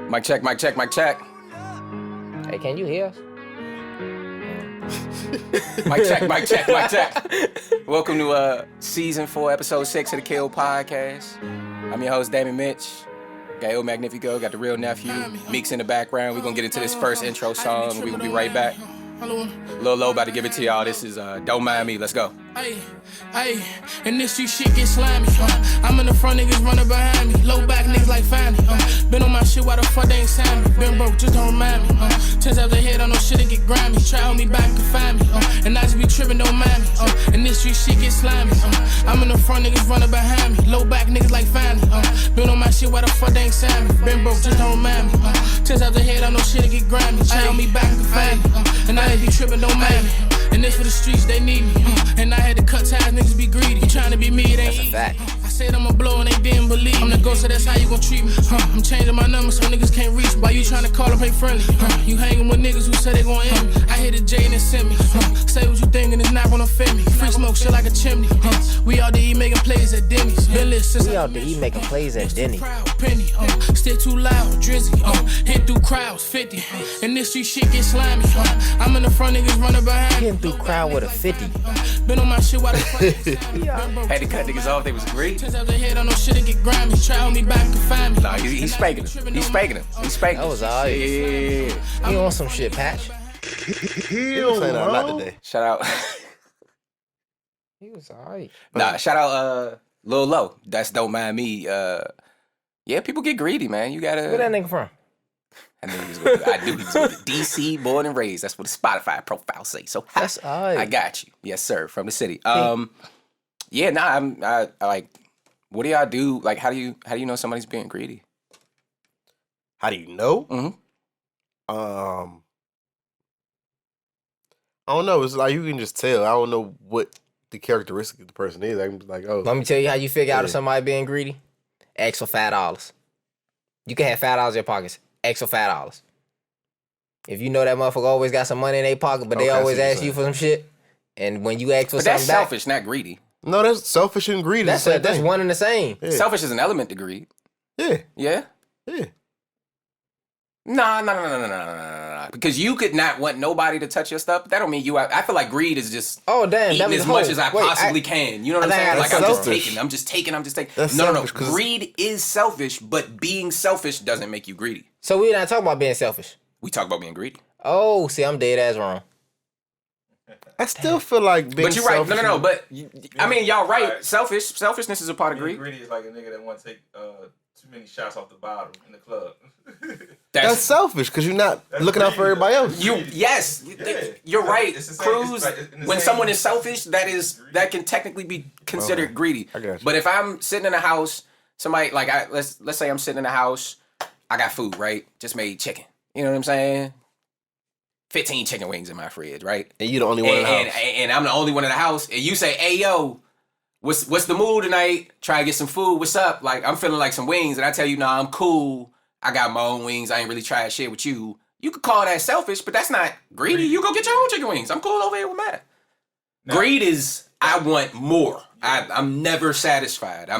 Mic check, mic check, mic check. Hey, can you hear us? Mic check, mic check, mic check. Welcome to season 4, episode 6 of the KO podcast. I'm your host, Damon Mitch. Got El Magnifico, got the real nephew. Meek's in the background. We're gonna get into this first intro song. We're gonna be right back. Lil Lo about to give it to y'all. This is Don't Mind Me. Let's go. Ayy, and this street shit get slimy. I'm in the front, niggas running behind me. Low back niggas like Fanny. Been on my shit, why the fuck they ain't sign me? Been broke, just don't mind me. 10 out the head, I know shit to get grimy. Try on me back and find me. And I just be tripping, don't mind me. And this street shit get slimy. I'm in the front, niggas running behind me. Low back niggas like Fanny. Been on my shit, why the fuck they ain't sign me? Been broke, just don't mind me. 10 out the head, I know shit to get grimy. Try on me back and find me. And I just be tripping, don't mind me. And this for the streets, they need me. And I had to cut ties, niggas be greedy. You tryna be me, it ain't That's a fact. I said I'm a blow and they didn't believe. I'm the ghost, so that's how you gon' treat me. I'm changing my number so niggas can't reach. Why you tryna call up, ain't friendly? You hanging with niggas who say they gon' end me. I hit a J and it sent me. Say what you thinkin', it's not gonna offend me. Free smoke shit like a chimney. We out to eat making plays at Denny's. Been lit since We out to eat making plays at Denny. Penny, still too loud, drizzy, hit through crowds, 50, and this street shit get slimy, I'm in the front, niggas running behind me. Getting through crowd with a 50. Been on my shit while the fuck. Had to cut niggas off. They was great. Turns out the head, I know shit to get grimy. Try on me back and find me. Nah, he's spanking him. He's spanking him. He's spanking him. That was alright. Yeah. You on some shit, Patch? He was saying a lot today. Shout out. He was alright. Nah, shout out Lil Lo. That's Don't Mind Me. Yeah, people get greedy, man. You gotta. Where that nigga from? I knew he was going to. I knew he was going to. DC, born and raised. That's what the Spotify profile say. So That's alright. I got you. Yes, sir. From the city. Yeah. Nah. I like. What do y'all do? Like, how do you know somebody's being greedy? How do you know? Mm-hmm. I don't know. It's like you can just tell. I don't know what the characteristic of the person is. I'm like, oh, Let me tell you how you figure out if somebody being greedy. Ask for $5. You can have $5 in your pockets. Ask for $5. If you know that motherfucker always got some money in their pocket, but they Okay, I always see what ask you're you for some shit, and when you ask for But something that's back, selfish, not greedy. no, that's selfish and greedy. that's That's one and the same. Yeah. Selfish is an element to greed. Yeah, Yeah. yeah. Nah. Because you could not want nobody to touch your stuff. But that don't mean you. I feel like greed is just Oh damn! eating that was as much as I Wait, possibly can. You know what I'm I think saying? I Like got I'm just selfish. taking. I'm just taking. That's No. selfish, 'cause Greed is selfish, but being selfish doesn't make you greedy. So we're not talking about being selfish. We talk about being greedy. Oh, see, I'm dead ass wrong. I still feel like being But you're right. selfish No. and- But I mean, y'all right. Right. Selfishness is a part of Being greed. greedy is like a nigga that want to take too many shots off the bottle in the club. that's selfish because you're not That's looking out for greedy, everybody else. Yes, Yeah. you're right, It's the same- Cruz. it's like in the When same- someone is selfish, that can technically be considered Okay. greedy. I got you. But if I'm sitting in a house, somebody like let's say I'm sitting in a house, I got food, right? Just made chicken. You know what I'm saying? 15 chicken wings in my fridge, right? And you're the only one in the house. And I'm the only one in the house. And you say, "Hey, yo, what's the mood tonight? Try to get some food. What's up? Like, I'm feeling like some wings." And I tell you, "Nah, I'm cool. I got my own wings. I ain't really trying shit with you." You could call that selfish, but that's not greedy. You go get your own chicken wings. I'm cool over here with mine. No. Greed is I want more. I'm never satisfied. I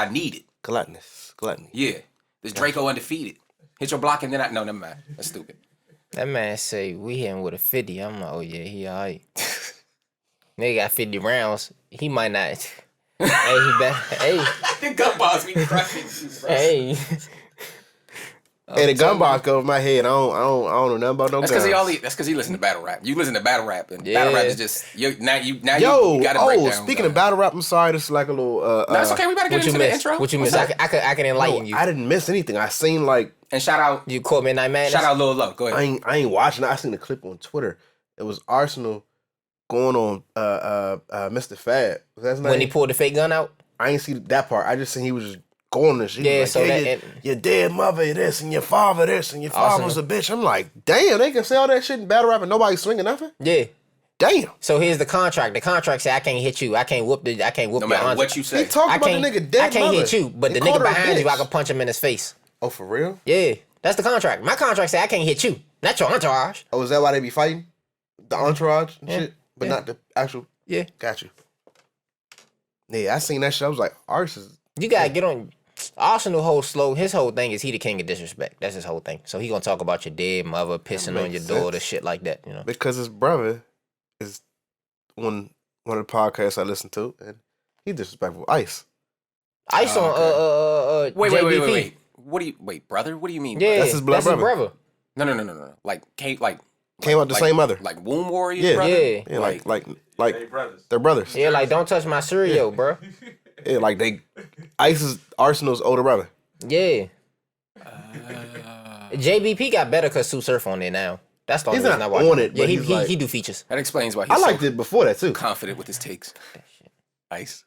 need it. Gluttony. Yeah. This Draco undefeated. Hit your block and then never mind. That's stupid. That man say we hit him with a 50. I'm like, oh yeah, he alright. Nigga got 50 rounds. He might not. Hey, he better. Hey, The gun balls be crushing you, bro. hey. Hey, the gun box go over my head. I don't know nothing about no That's guns. because he listen to battle rap. You listen to battle rap, and Yeah. battle rap is just now you Yo, got to break down. speaking of battle rap, I'm sorry. This is like a little. No, it's okay. We better get What you into the miss? intro. What you What's miss? up? I can enlighten you. I didn't miss anything. I seen like And shout out You caught Midnight Madness. Lil Lo. Go ahead. I ain't watching it. I seen a clip on Twitter. It was Arsenal going on Mr. Fab. Was that his name? When he pulled the fake gun out. I ain't see that part. I just seen he was just going and shit. He Yeah, was so like, that- your, and- your dead mother this and your father this and your father was a Arsenal. bitch. I'm like, damn, they can say all that shit in battle rap and nobody swinging nothing. Yeah. Damn. So here's the contract. The contract say I can't hit you. I can't whoop No your matter auntie. what you He say. talked I about the can't, nigga dead I can't mother. hit you, but He the nigga called her a behind you, I bitch. can punch him in his face. Oh, for real? Yeah, that's the contract. My contract say I can't hit you, not your entourage. Oh, is that why they be fighting? The entourage and Yeah. shit? But Yeah. not the actual. Yeah, Got you. Yeah, I seen that shit. I was like, Ars is. you gotta get on. Arsenal his whole thing is he the king of disrespect. That's his whole thing. So he gonna talk about your dead mother, pissing on your daughter, shit like that, you know. Because his brother is on one of the podcasts I listen to, and he disrespectful. Ice on Wait. JBP. Brother? What do you mean? Yeah, That's his blood that's brother. his brother. No. Came out the same mother. Like womb warriors, Yeah. brother? Yeah. Yeah, like They brothers. they're brothers. Yeah, like don't touch my cereal, bro. Yeah, like Ice is Arsenal's older brother. Yeah. JBP got better because Sue Surf on there now. That's the only He's reason not I watch on him. it, Yeah, but he's like- he do features. That explains why he's I liked so it before that too. confident with his takes. Ice.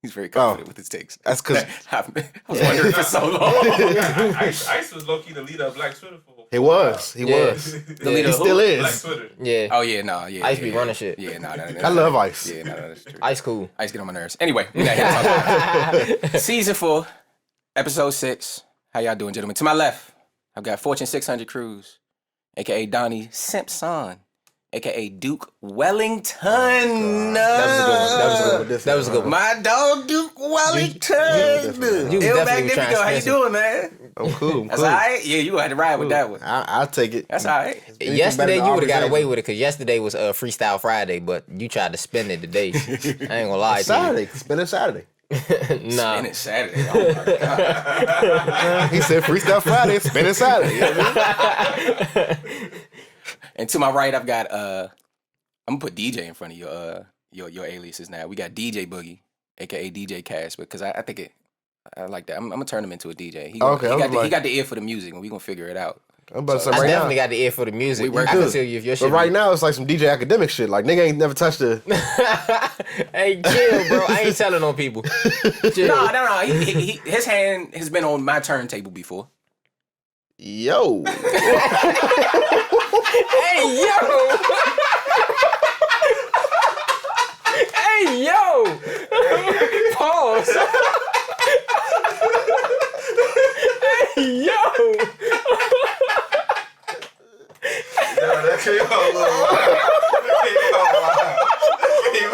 He's very confident with his takes. That's because I was wondering for so long. Ice was low key the leader of Black Twitter for. he was. Yeah. The leader He of who? still Black is. Twitter. Yeah. Oh yeah, Ice be running shit. Yeah, I love Ice. Yeah, that's true. Ice cool. Ice get on my nerves. Anyway, we not here to talk about it. Season 4, episode 6. How y'all doing, gentlemen? To my left, I've got Fortune 600 Cruz, aka Donnie Simpson, aka Duke Wellington. That was a good one. My dog Duke Wellington. You was Ill definitely trying Magnifico, how you expensive. doing, man? I'm cool. That's all right? Yeah, you had to ride with that one. I'll take it. That's all right. Yesterday you would have got Aubrey's away Angel. with it because yesterday was Freestyle Friday, but you tried to spend it today. I ain't gonna lie to Saturday. Spend it Saturday. you. Nah. And it's Saturday. Oh my God. He said Freestyle Friday. Spend it Saturday. And to my right, I've got I'm gonna put DJ in front of your aliases now. We got DJ Boogie, aka DJ Cash, because I think I like that. I'm gonna turn him into a DJ. He Okay, he got the ear for the music, and we gonna figure it out. I'm about to say I right definitely now. got the ear for the music. We work I can good. tell you if your But shit. right now, it's like some DJ academic shit. Like, nigga ain't never touched a... Hey, chill, bro. I ain't telling on people. Chill. No. His hand has been on my turntable before. Yo. Hey, yo. Hey, yo. Pause. Hey, yo. That came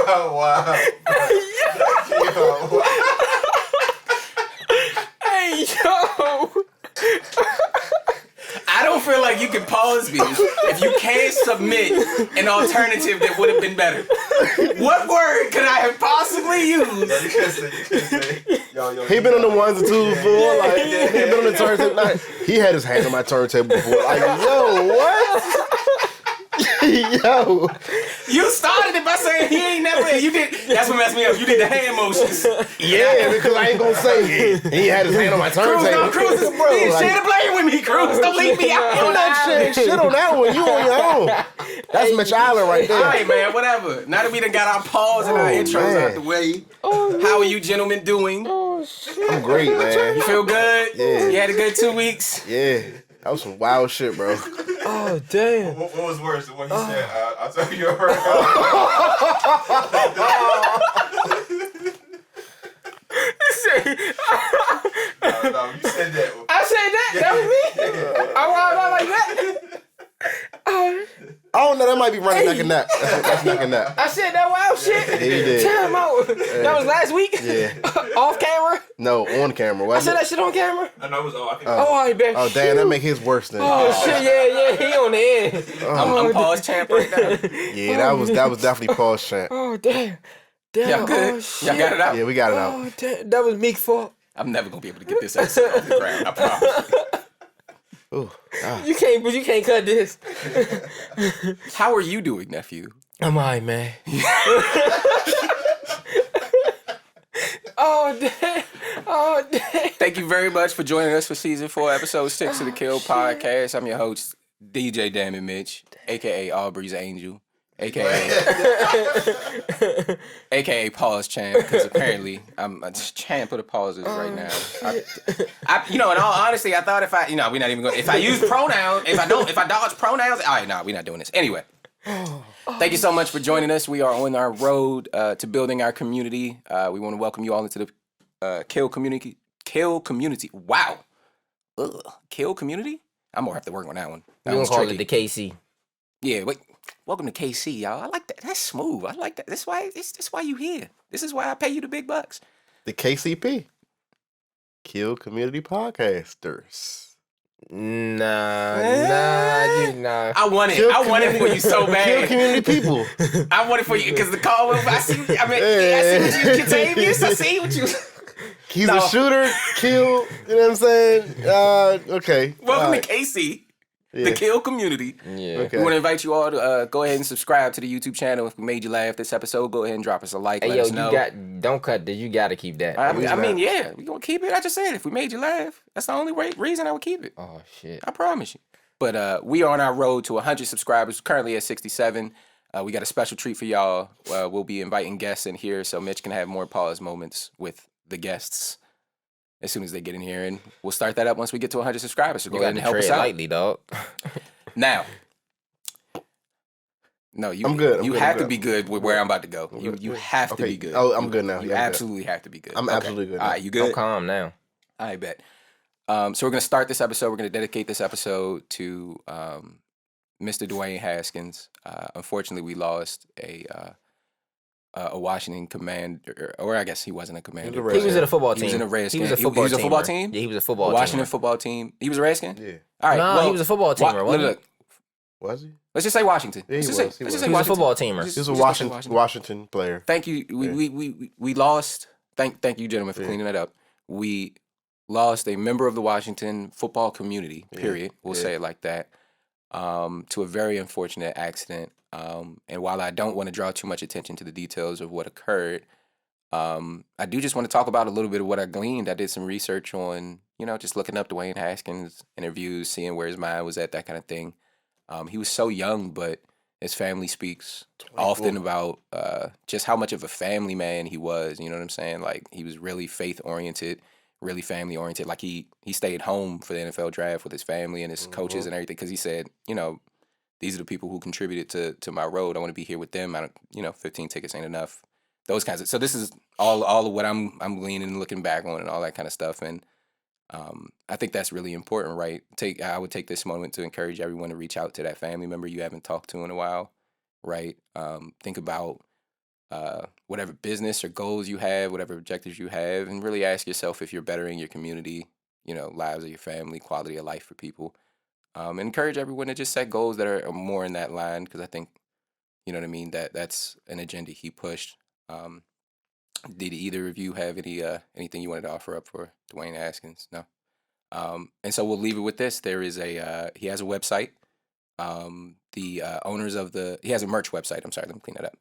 out wild. Hey, yo. I don't feel like you can pause me if you can't submit an alternative that would have been better. What word could I have possibly used? You can't say. Yo. He been on the ones and twos before. Like, he been on the turntable. Like, he had his hand on my turntable before. Like, yo, what? Yo. You started it by saying he ain't never. You did. That's what messed me up. You did the hand motions. Yeah, because I ain't gonna say it. He had his hand on my turntable. Cruz is Bro, share like, the blame with me, Cruz. Don't leave me out. I'm not saying shit on that one. You on your own. That's Mitch Allen right there. All right, man. Whatever. Now that we done got our pause and our intros man. out the way, how are you gentlemen doing? I'm great, man. You feel good? Yeah. You had a good 2 weeks? Yeah. That was some wild shit, bro. Oh, damn. What was worse? The one he said, I'll tell you right No, you said that. I said that. That was me. I wild out like that. I don't know. That might be running neck and neck. That's neck and neck. I said that wild shit. Yeah, you did. Time out. That was last week? Yeah. Off camera? No, on camera. I Wasn't said it? that shit on camera? I know it was. I think. Oh, all right, bet. Oh, damn. That make his worse than. Oh, shit, yeah. He on the end. I'm pause champ right now. Yeah, that was definitely Paul's chant. Oh, damn. Damn. Y'all good? Oh, shit. Y'all got it out? Yeah, we got it out. Oh, damn. That was Meek fault. I'm never gonna be able to get this episode off the ground. I promise. Ooh, You can't cut this. How are you doing, nephew? I'm all right, man. Oh, damn. Oh, damn. Thank you very much for joining us for season 4, episode 6 of the Kill Podcast. I'm your host, DJ Damn It Mitch, aka Aubrey's Angel, aka Pause Champ, because apparently I'm a champ of the pauses right now. In all honesty, I thought we're not even going. If I use pronouns, if I dodge pronouns, all right, we're not doing this anyway. Thank you so much for joining us. We are on our road to building our community. We want to welcome you all into the Kill community. Wow. Kill community? I'm gonna have to work on that one. That You one's gonna call tricky. it the KC. Yeah, wait. Welcome to KC, y'all. I like that. That's smooth. I like that. That's why you here. This is why I pay you the big bucks. the KCP. Kill community podcasters. Nah. I want it for you so Kill bad. community people. I want it for you because the call went. I see what you, Contavious. I see what you. He's a shooter. Kill. You know what I'm saying? Okay. Welcome to KC. The Kill community. Yeah. Okay. We want to invite you all to go ahead and subscribe to the YouTube channel. If we made you laugh this episode, go ahead and drop us a like. Hey, let yo, us know. don't cut this. You got to keep that. I mean, yeah, we gonna keep it. I just said if we made you laugh, that's the only reason I would keep it. Oh, shit. I promise you. But we are on our road to 100 subscribers. Currently at 67. We got a special treat for y'all. We'll be inviting guests in here so Mitch can have more pause moments with the guests as soon as they get in here, and we'll start that up once we get to 100 subscribers. So go ahead and help us out. Lightly, dog. Now, no, I'm good. You have to be good with where I'm about to go. You have to be good. Oh, I'm good now. You Yeah, absolutely have to be good. I'm absolutely good now. All right, you good? I'm calm now. I bet. So we're gonna start this episode. We're gonna dedicate this episode to Mr. Dwayne Haskins. Unfortunately, we lost a Washington commander, or I guess he wasn't a commander. He He was in a football team. He was in a Redskin. He was a football team. Yeah, he was a football team. Washington football team. He was a Redskin? Yeah. All right. No, well, he was a football teamer, wasn't he? Look, Was he? let's just say Washington. Yeah, he Let's was. just He say was. He was a Washington. football teamer. Just- He was a just say Washington player. Thank you. We lost. Thank you, gentlemen, for cleaning that up. We lost a member of the Washington football community. Period. We'll say it like that. To a very unfortunate accident. And while I don't want to draw too much attention to the details of what occurred, I do just want to talk about a little bit of what I gleaned. I did some research on, just looking up Dwayne Haskins interviews, seeing where his mind was at, that kind of thing. He was so young, but his family speaks often about just how much of a family man he was. You know what I'm saying? Like, he was really faith-oriented, really family-oriented. Like, he stayed home for the NFL draft with his family and his coaches and everything because he said, these are the people who contributed to my road. I want to be here with them. I don't, 15 tickets ain't enough. Those kinds of. So this is all of what I'm gleaning and looking back on and all that kind of stuff. And I think that's really important, right? I would take this moment to encourage everyone to reach out to that family member you haven't talked to in a while, right? Think about whatever business or goals you have, whatever objectives you have, and really ask yourself if you're bettering your community, lives of your family, quality of life for people. Encourage everyone to just set goals that are more in that line, because I think, you know what I mean, that's an agenda he pushed. Did either of you have anything you wanted to offer up for Dwayne Haskins? No. And so we'll leave it with this. There is he has a website. The owners of he has a merch website. I'm sorry, let me clean that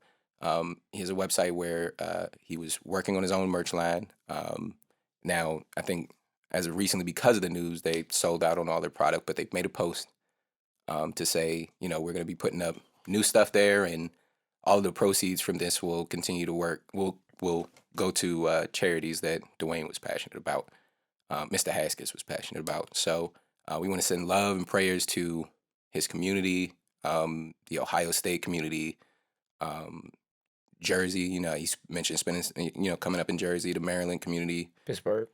up. He has a website where he was working on his own merch line. Now, I think as of recently, because of the news, they sold out on all their product, but they've made a post to say, we're going to be putting up new stuff there, and all of the proceeds from this will continue to work. Will go to charities that Dwayne was passionate about, Mr. Haskins was passionate about. So we want to send love and prayers to his community, the Ohio State community, Jersey. He's mentioned spending, coming up in Jersey, the Maryland community, Pittsburgh,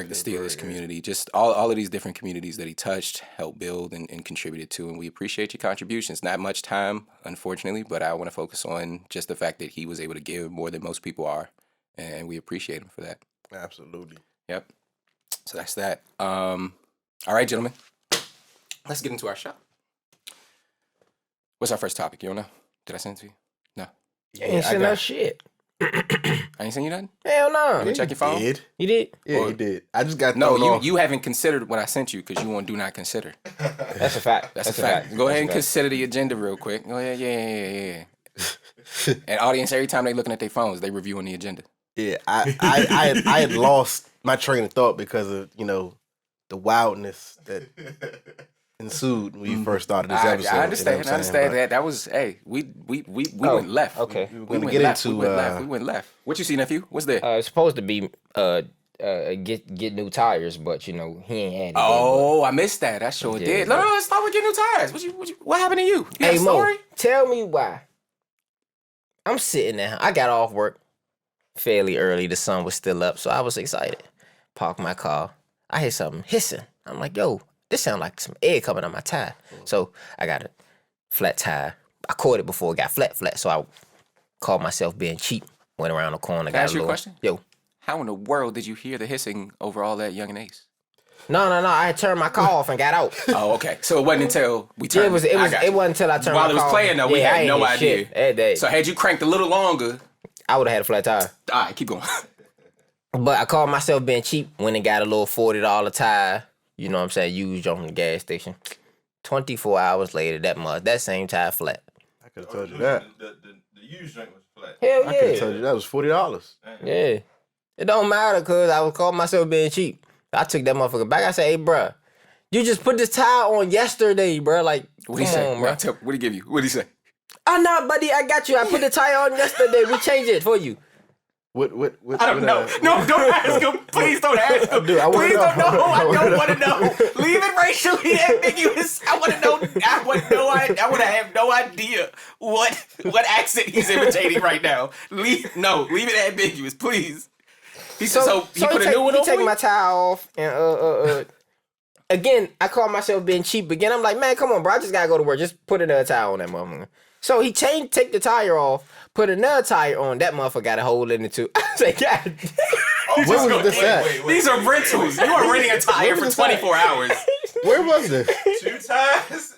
the Steelers community, just all of these different communities that he touched, helped build, and contributed to. And we appreciate your contributions. Not much time, unfortunately, but I want to focus on just the fact that he was able to give more than most people are. And we appreciate him for that. Absolutely. Yep. So that's that. All right, gentlemen. Let's get into our show. What's our first topic? You don't know? Did I send it to you? No. You ain't seen that shit. I ain't seen you nothing? Hell no. You check your phone? Did? You did? Yeah, he did. I just got No, thrown off. you haven't considered what I sent you because you want do not consider. That's a fact. That's a fact. Go ahead and consider the agenda real quick. Go ahead, yeah. And audience, every time they looking at their phones, they reviewing the agenda. Yeah, I had lost my train of thought because of, the wildness that ensued when you first started this episode. I understand. I understand that. That was, we went left. Okay. We're going to get into... We went left. What you see, nephew? What's there? It's supposed to be get new tires, but he ain't had it. Oh, I missed that. I sure did. No, let's start with getting new tires. What happened to you? You got Hey a story? Mo, tell me why. I'm sitting there. I got off work fairly early. The sun was still up, so I was excited. Parked my car. I hear something hissing. I'm like, yo, this sound like some air coming on my tire. So I got a flat tire. I caught it before it got flat. So I called myself being cheap. Went around the corner. Can I ask you a question? Yo. How in the world did you hear the hissing over all that Young and Ace? No. I had turned my car off and got out. Oh, okay. So it wasn't until we Yeah, turned. it wasn't until I turned While my it was car playing off. though, we Yeah, I had ain't no hit idea. shit that day. So had you cranked a little longer, I would have had a flat tire. all right, keep going. But I called myself being cheap when it got a little $40 tire. You know what I'm saying? Used on the gas station. 24 hours later, that same tire flat. I could have told you that. The used drink was flat. Hell I could have yeah. told you that was $40. Yeah. It don't matter because I was calling myself being cheap. I took that motherfucker back. I said, hey, bruh, you just put this tire on yesterday, bruh. Like, What he come say? on, bruh. What did he give you? What did he say? Oh, no, buddy, I got you. I put the tire on yesterday. We changed it for you. What, I don't know. No, don't ask him. Please don't ask him. Dude, I wanna Please know. don't know. I don't I want to know. Leave it racially ambiguous. I want to know. I want to have no idea what accent he's imitating right now. Leave it ambiguous, please. So he put a new one he on take for my you? tire off and again, I call myself being cheap again. I'm like, man, come on, bro. I just gotta go to work. Just put another tire on that motherfucker. So he take the tire off, put another tire on. That motherfucker got a hole in it too. I was like, God. Where was this at? These are rentals. You are renting a tire for 24 hours. Where was this? 2 tires?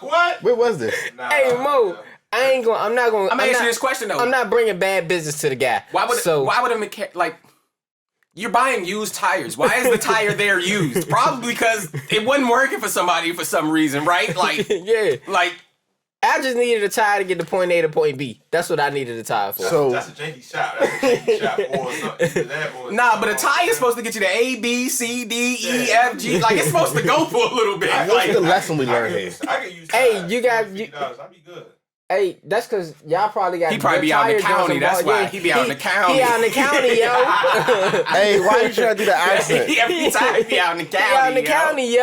What? Where was this? Nah, Hey Mo, I'm not gonna. I'm asking you this question though. I'm not bringing bad business to the guy. Why would a mechanic like? You're buying used tires. Why is the tire there used? Probably because it wasn't working for somebody for some reason, right? Like, Yeah. like I just needed a tire to get to point A to point B. That's what I needed a tire for. So That's a janky shop. That's a janky shop or something. Either that or nah, but a tire is supposed to get you to A, B, C, D, E, F, G. Like it's supposed to go for a little bit. what's Like the lesson we learned here? I can use Hey, tires. you got- $50, I'll be good. Hey, that's because y'all probably got. He probably good be out in the tire joints county. That's involved. why Yeah, he be out in the county. He out in the county, yo. Hey, why you trying to do the accent? Every time he be out in the county. He out in the yo. county,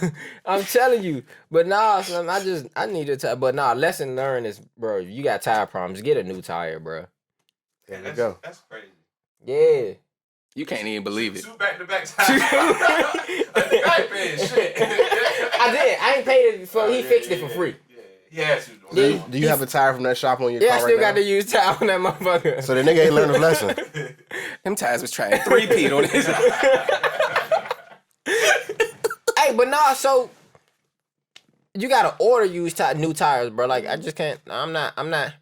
yo. I'm telling you. But nah, son, I need a tire. But nah, lesson learned is, bro, you got tire problems. Get a new tire, bro. There we go. That's crazy. Yeah. You can't even believe it. 2 back-to-back tires. Shit. I did. I ain't paid it for. He fixed it for free. He had to. Yeah. Do you have a tire from that shop on your Yeah, I car still right got now? to use tire on that motherfucker. So the nigga ain't learned his lesson. Them tires was trying 3-peat on his. Hey, but nah, so you gotta order new tires, bro. Like I just can't. I'm not.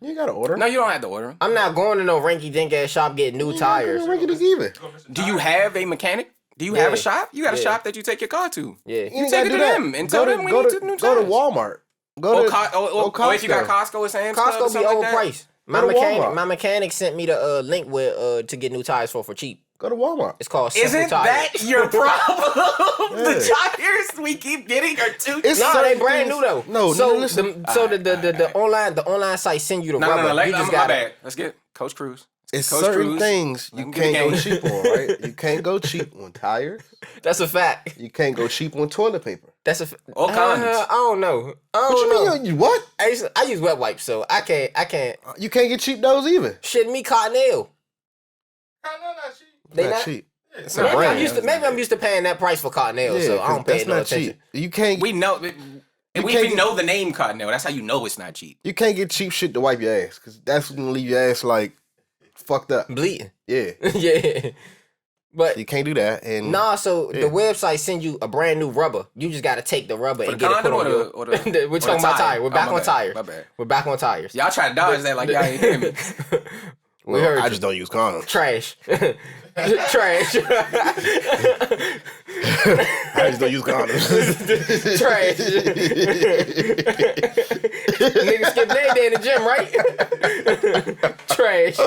You got to order. No, you don't have to order them. I'm not going to no rinky dink ass shop getting new tires. Ricky even. Do you have a mechanic? Do you have a Yeah. shop? You got a Yeah. shop that you take your car to. Yeah. You take gotta it do to that. them and tell them we need new Go to tires. Walmart. Go to Or if you got Costco or Sam's Club or Costco be something like that. overpriced. My Go to mechanic, Walmart. my mechanic sent me the link with to get new tires for cheap. Go to Walmart. It's called Simple Isn't Tires. that your problem? The Yeah. tires we keep getting are too It's No, they certain brand things- new though. No, so no, listen. the online site send you the No, rubber. no, no. You just My gotta. bad. Let's get Coach Cruz. It's Coach certain Cruz. things you Let me get the can't go game. cheap on, right? You can't go cheap on tires. That's a fact. You can't go cheap on toilet paper. That's a. Or condoms. I don't know. I What don't you know. mean? You what? I use wet wipes, so I can't. You can't get cheap those either. Shit, me Cottonelle. No, not cheap. They Not not. cheap. It's Maybe a brand. I'm used to paying that price for Cottonelle, so I 'cause don't pay that's no not attention. cheap. You can't. We know. And we can't even know the name Cottonelle. That's how you know it's not cheap. You can't get cheap shit to wipe your ass because that's gonna leave your ass like fucked up. Bleeding. Yeah, Yeah. But you can't do that. And nah, so Yeah. the website send you a brand new rubber. You just gotta take the rubber For and the get it put condom on or your. the- or the- We're or talking the about tire? tires. We're Oh, back my on bad. tires. My bad. We're back on tires. Y'all try to dodge that like y'all ain't hear me. We heard I you. just don't use condoms. Trash. Trash. I just don't use condoms. Trash. Niggas skip leg day in the gym, right? Trash.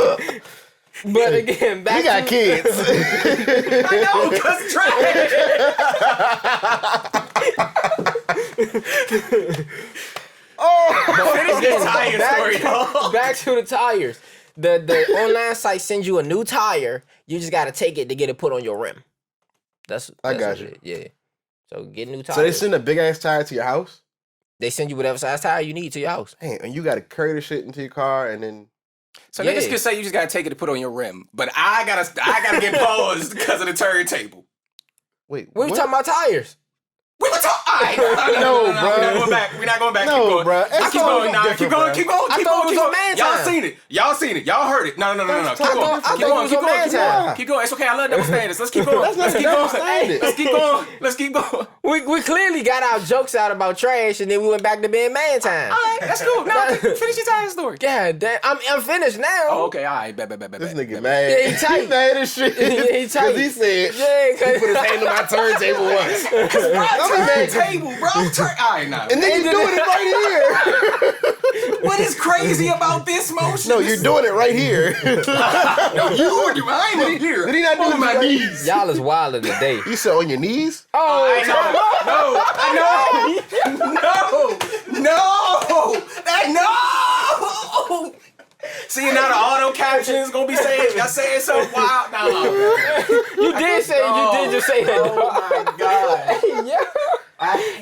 But again, back We got to kids. I know, cause finish this tire story, though. back to the tires. The online site sends you a new tire. You just gotta take it to get it put on your rim. That's got what you. it is. Yeah. So get new tires. So they send a big ass tire to your house. They send you whatever size tire you need to your house. Damn, and you got to carry the shit into your car, and then So Yeah. niggas can say you just gotta take it to put on your rim, but I gotta get paused because of the turntable. wait. We talking about tires. We were talking. No, bro. We're not going back. We're not going back. No, keep going. bro. Keep going. Nah, keep going. Keep going. I Keep thought going. it was Keep on going. man Y'all time. seen it. Y'all seen it. Y'all heard it. No. Keep going. I Keep thought going. it was Keep going. on man time. Keep going. It's okay. I love double standards. Let's keep going. Let's keep going. Let's keep going. Let's keep going. We clearly got our jokes out about trash, and then we went back to being man time. All right, that's cool. Now finish your time story. God damn, I'm finished now. Oh, okay. All right. Bet. This nigga mad. Yeah, he tight. He mad as shit. Yeah, he tight. Cause he said, Yeah, he put his hand on my turntable once. Table, bro. All right, nah. And then you doing it right here. What is crazy about this motion? No, you're doing it right here. No, you are doing. I ain't up here. Did he not do it on my right? knees? Y'all is wildin' today. You said on your knees? Oh, No. See, now the auto caption is gonna be saying, y'all saying something wild. No. you did say you did just say that. Oh my god. Yeah.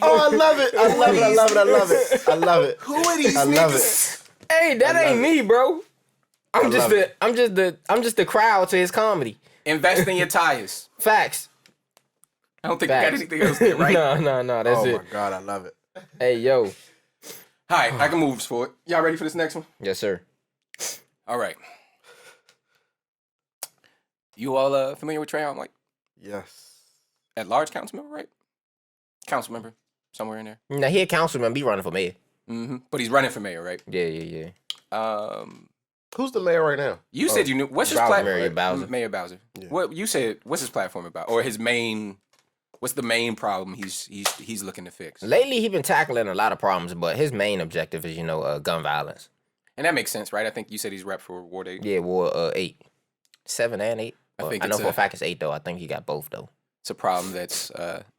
Oh, I love it. I love it. I love it. I love it. I love it. Who are these I love niggas? Hey, that ain't me, bro. I'm just love the crowd to his comedy. Invest in your tires. Facts. I don't think we Facts. got anything else there, right? No, that's Oh it. my God, I love it. Hey, yo. All right, I can move forward. Y'all ready for this next one? Yes, sir. All right. You all familiar with Trayon White? Yes. At large council member, right? Council member, somewhere in there. Now, he a councilman, be running for mayor. Mm-hmm. But he's running for mayor, right? Yeah. Who's the mayor right now? You said you knew. What's his Bowser, platform? Mayor Bowser. Mayor Bowser. Yeah. What you said? What's his platform about, or his main? What's the main problem he's looking to fix? Lately, he been tackling a lot of problems, but his main objective is, gun violence. And that makes sense, right? I think you said he's rep for Ward 8. Yeah, Ward 8. 7 and 8. I know for a fact it's 8, though. I think he got both, though. It's a problem that's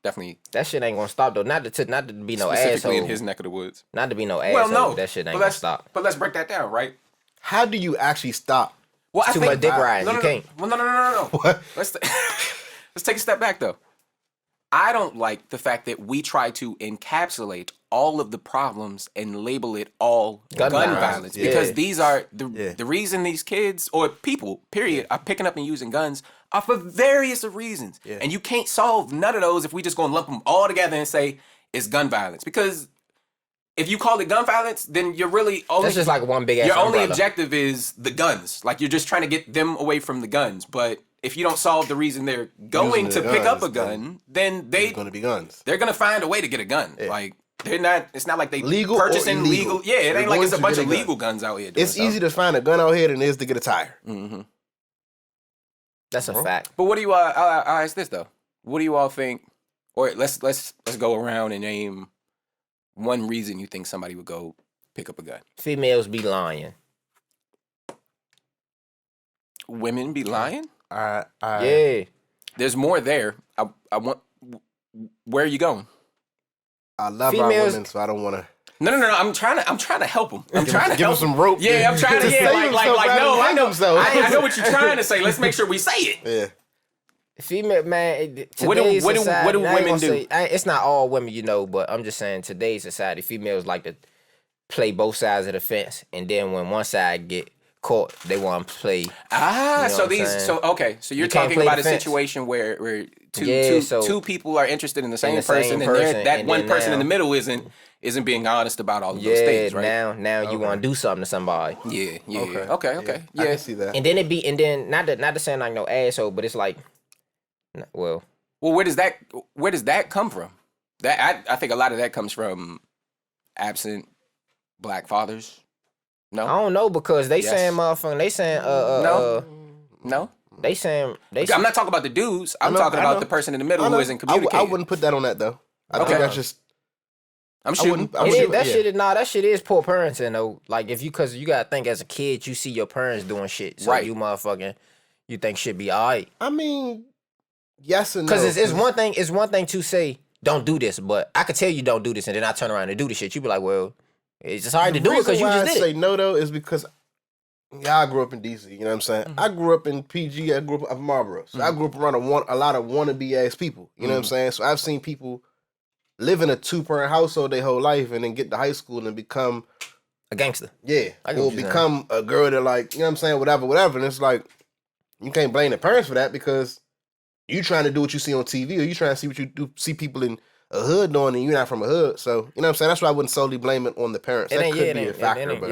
definitely That shit ain't gonna stop, though. Not to be no specifically asshole. in his neck of the woods. Not to be no asshole. Well, no, That shit ain't but gonna stop. But let's break that down, right? How do you actually stop? Well, Too much dick riding. You can't. Well, no. What? Let's take a step back, though. I don't like the fact that we try to encapsulate all of the problems and label it all gun violence. Yeah. Because these are the reason these kids or people, period, are picking up and using guns are for various reasons. Yeah. And you can't solve none of those if we just gonna lump them all together and say it's gun violence. Because if you call it gun violence, then you're really only That's just like one big ass your only umbrella. objective is the guns. Like you're just trying to get them away from the guns. But if you don't solve the reason they're going Using to the pick up guns, a gun, then It's going to be guns. they're gonna find a way to get a gun. Yeah. Like they're not. It's not like they Legal or purchasing illegal. legal. Yeah, it They're ain't like it's a going to bunch get of a gun. legal guns out here. Doing It's easy to find a gun out here than it is to get a tire. Mm-hmm. That's a fact. But what do you? I'll ask this though. What do you all think? Or let's go around and name one reason you think somebody would go pick up a gun. Females be lying. Women be lying. Yeah. There's more there. I want. Where are you going? I love our Females- women, so I don't want to. No. I'm trying to help them. I'm trying to Give help them some rope. Yeah, I'm trying to. Yeah, save like himself rather no, than I hang know. himself. I know what you're trying to say. Let's make sure we say it. Yeah. Female, man. What do Today's society, what do I ain't women gonna do? say- it's not all women, but I'm just saying today's society, females like to play both sides of the fence, and then when one side get caught, they want to play. Ah, You know so what I'm these, saying? so okay, so you're You can't talking play about a defense. situation where Yeah, so- two people are interested in the same the same person, and person, that and one then person in now- the middle isn't being honest about all of those Yeah, things, right? now you want to do something to somebody, Yeah. Okay. Okay. I Yeah. can see that. and then not to sound like no asshole, but it's like, well, Well, where does that come from? That I think a lot of that comes from absent black fathers. I No, don't know because they Yes. saying motherfucking, they saying no. they saying I'm not talking about the dudes. I'm know, talking I about know. the person in the middle I who know. isn't communicating. I wouldn't put that on that though. I Okay. think that's just. I'm I shooting. wouldn't- I'm I It shooting. is, that yeah. shit is that shit is poor parenting though. Like if you, cause you gotta think as a kid, you see your parents doing shit, so Right. you motherfucking, you think shit be alright. I mean, yes and no. Cause it's one thing to say don't do this, but I could tell you don't do this, and then I turn around and do the shit. You be like, well, it's just hard to do it because you why just I did say it. no though is because I grew up in DC. You know what I'm saying? I grew up in PG. I grew up in Marlboro. So I grew up around a lot of wannabe ass people. You know what I'm saying? So I've seen people live in a 2-parent household their whole life and then get to high school and become A gangster. yeah, I get or what you're become a girl that like you know what I'm saying, whatever. And it's like you can't blame the parents for that because you trying to do what you see on TV or you trying to see what you do see people in a hood doing it, you're not from a hood. So, you know what I'm saying? That's why I wouldn't solely blame it on the parents. That could be a factor, but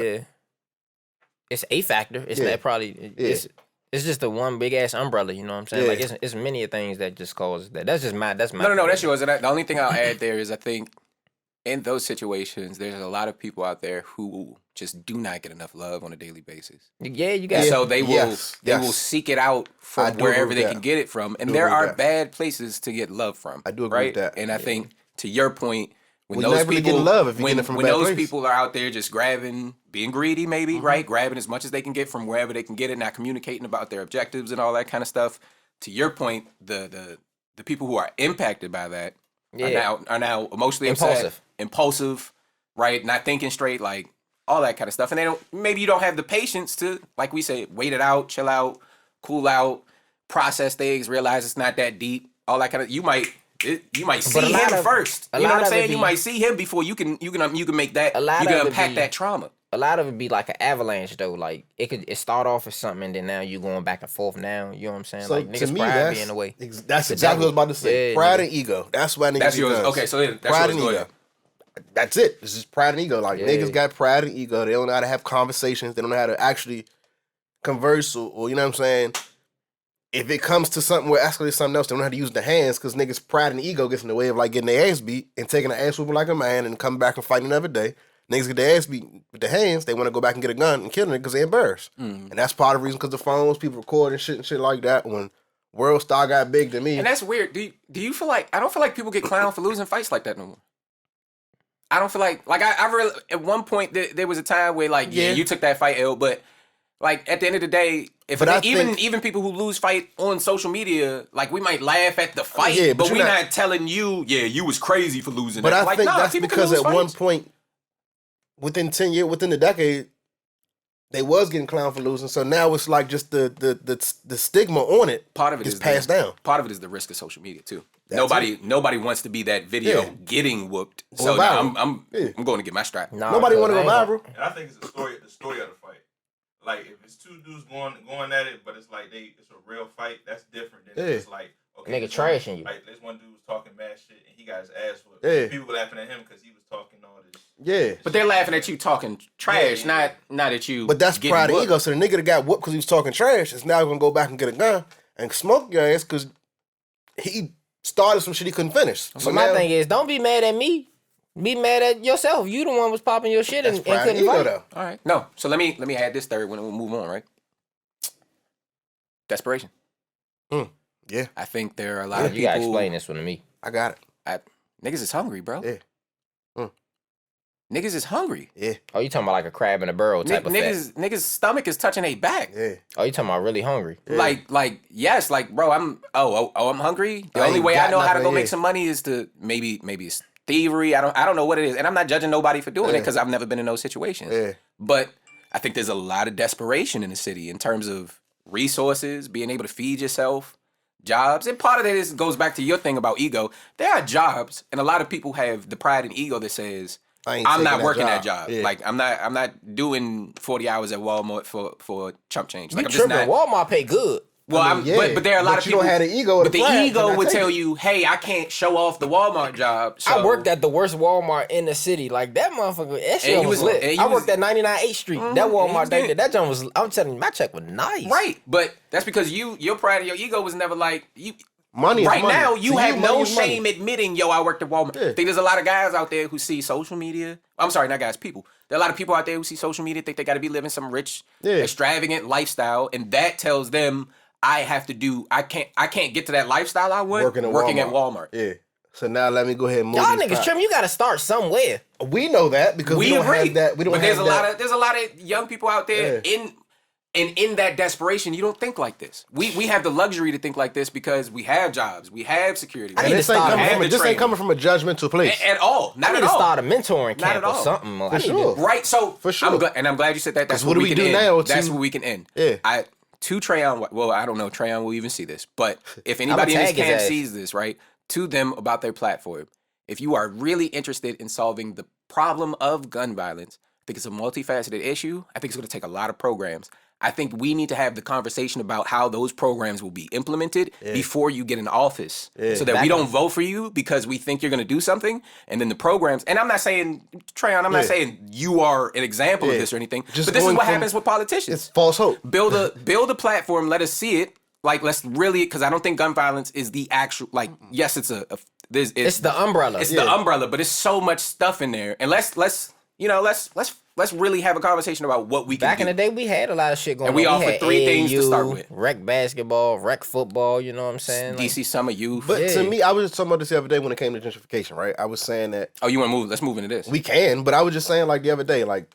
it's a factor. It's not probably it's just the one big ass umbrella, you know what I'm saying? Like it's many things that just cause that. That's my No, that's yours. And the only thing I'll add there is I think in those situations, there's a lot of people out there who just do not get enough love on a daily basis. Yeah, you got. So they will seek it out from wherever they can get it from, and there are bad places to get love from. I do agree with that. And I think to your point, when you're those not really people getting love if you're getting it from a when bad those place. people are out there just grabbing, being greedy, maybe right, grabbing as much as they can get from wherever they can get it, not communicating about their objectives and all that kind of stuff. To your point, the people who are impacted by that are now emotionally impulsive, right? Not thinking straight, like all that kind of stuff. And maybe you don't have the patience to, like we say, wait it out, chill out, cool out, process things, realize it's not that deep, all that kind of. You might see him first. You know what I'm saying? You might see him before you can make that. You can unpack that trauma. A lot of it be like an avalanche though. Like it start off as something, and then now you going back and forth. Now you know what I'm saying? So like to niggas me, pride be in the way. That's exactly what I was about to say. Pride and ego. That's why niggas. That's yours. Okay, so that's pride yours. and ego. That's it. It's just pride and ego. Like niggas got pride and ego. They don't know how to have conversations. They don't know how to actually converse or you know what I'm saying. If it comes to something where escalates something else, they don't know how to use the hands because niggas' pride and ego gets in the way of like getting their ass beat and taking an ass whooping like a man and coming back and fighting another day. Niggas get their ass beat with the hands. They want to go back and get a gun and kill it because they're embarrassed. And that's part of the reason because the phones, people recording shit and shit like that. When World Star got big to me. And that's weird. Do you feel like, I don't feel like people get clowned for losing fights like that no more. I don't feel like I really, at one point there was a time where like, you took that fight L, but like at the end of the day, even people who lose fight on social media, like we might laugh at the fight, but we're not telling you, you was crazy for losing. But that. I think that's because at one point, within 10 years, within the decade, they was getting clowned for losing. So now it's like just the stigma on it. Part of it is passed down. Part of it is the risk of social media too. Nobody wants to be that video getting whooped. So now I'm going to get my strap. Nobody want to go viral. And I think it's the story of the fight. Like if it's two dudes going at it, but it's like it's a real fight. That's different than it's like nigga trashing you. Like this one dude was talking mad shit and he got his ass whooped. People laughing at him because he was talking all this. But they're laughing at you talking trash, not at you. But that's pride and ego. So the nigga that got whooped because he was talking trash is now gonna go back and get a gun and smoke your ass because he started some shit he couldn't finish. So my thing is, don't be mad at me. Be mad at yourself. You the one was popping your shit and couldn't fight. Though. All right. No. So let me add this third one and we'll move on, right? Desperation. Yeah. I think there are a lot of people. You gotta explain this one to me. I got it. Niggas is hungry, bro. Yeah. Niggas is hungry. Yeah. Oh, you talking about like a crab in a barrel type of niggas' stomach is touching their back. Yeah. Oh, you talking about really hungry? Yeah. Like yes, like bro, I'm hungry. The only way I know how to go make some money is to maybe it's thievery. I don't know what it is, and I'm not judging nobody for doing it because I've never been in those situations. Yeah. But I think there's a lot of desperation in the city in terms of resources, being able to feed yourself, jobs, and part of that goes back to your thing about ego. There are jobs, and a lot of people have the pride and ego that says, I'm not working that job. Yeah. Like I'm not doing 40 hours at Walmart for chump change. Like, I'm just not. Walmart pay good. Well, but there are a lot of people. You don't have the ego. But the ego would tell you, "Hey, I can't show off the Walmart job." So. I worked at the worst Walmart in the city. Like that motherfucker, that shit was lit. I worked at 99 8th Street. That Walmart, that joint was. I'm telling you, my check was nice. Right, but that's because your pride and your ego was never like you. Money right money. Now, you so have no shame admitting, I worked at Walmart. Yeah. I think there's a lot of guys out there who see social media. I'm sorry, not guys, people. There are a lot of people out there who see social media, think they got to be living some rich, extravagant lifestyle, and that tells them I can't get to that lifestyle I want working at Walmart. Yeah. So now let me go ahead and move. Y'all niggas tripping. You got to start somewhere. We know that because we don't have that. We don't. But there's a lot of young people out there in that desperation. You don't think like this. We have the luxury to think like this because we have jobs, we have security. And this ain't coming from a judgmental place at all. Not at all. Start a mentoring camp or something. For sure. Right. So for sure. I'm glad you said that. That's what we can do now. That's where we can end. Yeah. To Trayon, well, I don't know, Trayon will even see this, but if anybody in this camp sees this, right, to them about their platform, if you are really interested in solving the problem of gun violence, I think it's a multifaceted issue. I think it's going to take a lot of programs. I think we need to have the conversation about how those programs will be implemented before you get in office, so that we don't vote for you because we think you're going to do something, and then the programs. And I'm not saying, Trayon, I'm not saying you are an example of this or anything, but this is what happens with politicians. It's false hope. Build a platform, let us see it. Like, let's really, because I don't think gun violence is the actual, like, yes, it's it's the umbrella. It's the umbrella, but it's so much stuff in there. And let's really have a conversation about what we can do. Back in the day, we had a lot of shit going on. And we offered 3 things to start with. Rec basketball, rec football, you know what I'm saying? DC Summer Youth. But to me, I was just talking about this the other day when it came to gentrification, right? I was saying that... Oh, you want to move? Let's move into this. We can, but I was just saying, like, the other day, like,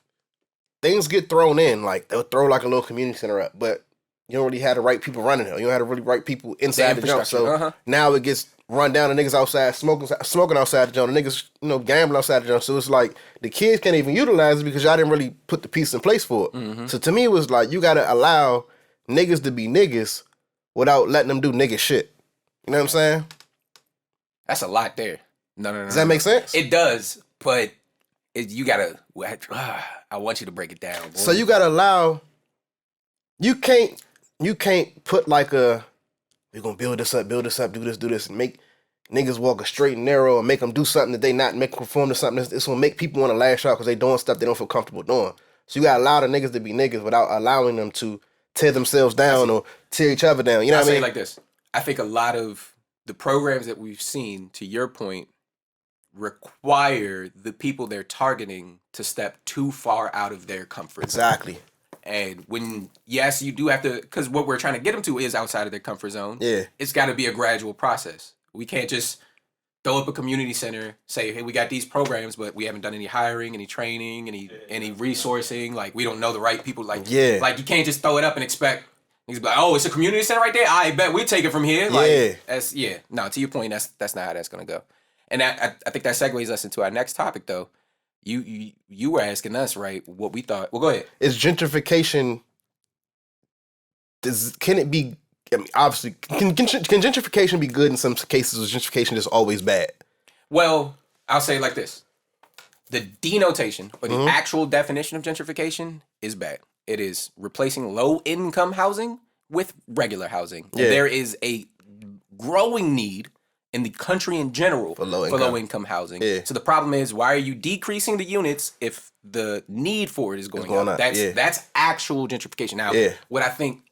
things get thrown in. Like, they'll throw, like, a little community center up, but you don't really have the right people running it. You don't have the really right people inside the jump. So now it gets run down. The niggas outside smoking outside the jump. The niggas, gambling outside the jump. So it's like the kids can't even utilize it because y'all didn't really put the piece in place for it. Mm-hmm. So to me, it was like you gotta allow niggas to be niggas without letting them do nigga shit. You know what I'm saying? That's a lot there. No. Does that make sense? It does, but you gotta. I want you to break it down. Boy. So you gotta allow. You can't put like we're gonna build this up, do this, and make niggas walk a straight and narrow and make them do something that they not make conform to something that's gonna make people want to lash out because they doing stuff they don't feel comfortable doing. So you gotta allow the niggas to be niggas without allowing them to tear themselves down or tear each other down. You know what I mean? Like this. I think a lot of the programs that we've seen, to your point, require the people they're targeting to step too far out of their comfort zone. Exactly. And when, yes, you do have to, because what we're trying to get them to is outside of their comfort zone. Yeah. It's got to be a gradual process. We can't just throw up a community center, say, hey, we got these programs, but we haven't done any hiring, any training, any resourcing. Like, we don't know the right people. Like, like you can't just throw it up and expect, niggas be like, oh, it's a community center right there? I bet we take it from here. Like, no, to your point, that's not how that's going to go. And I think that segues us into our next topic, though. You were asking us, right, what we thought. Well, go ahead. Is gentrification, can it be, I mean, obviously, can gentrification be good in some cases, or is gentrification just always bad? Well, I'll say it like this. The denotation, or the actual definition of gentrification is bad. It is replacing low-income housing with regular housing. Yeah. And there is a growing need in the country in general for low-income housing. Yeah. So the problem is, why are you decreasing the units if the need for it is going up? That's actual gentrification. Now, what I think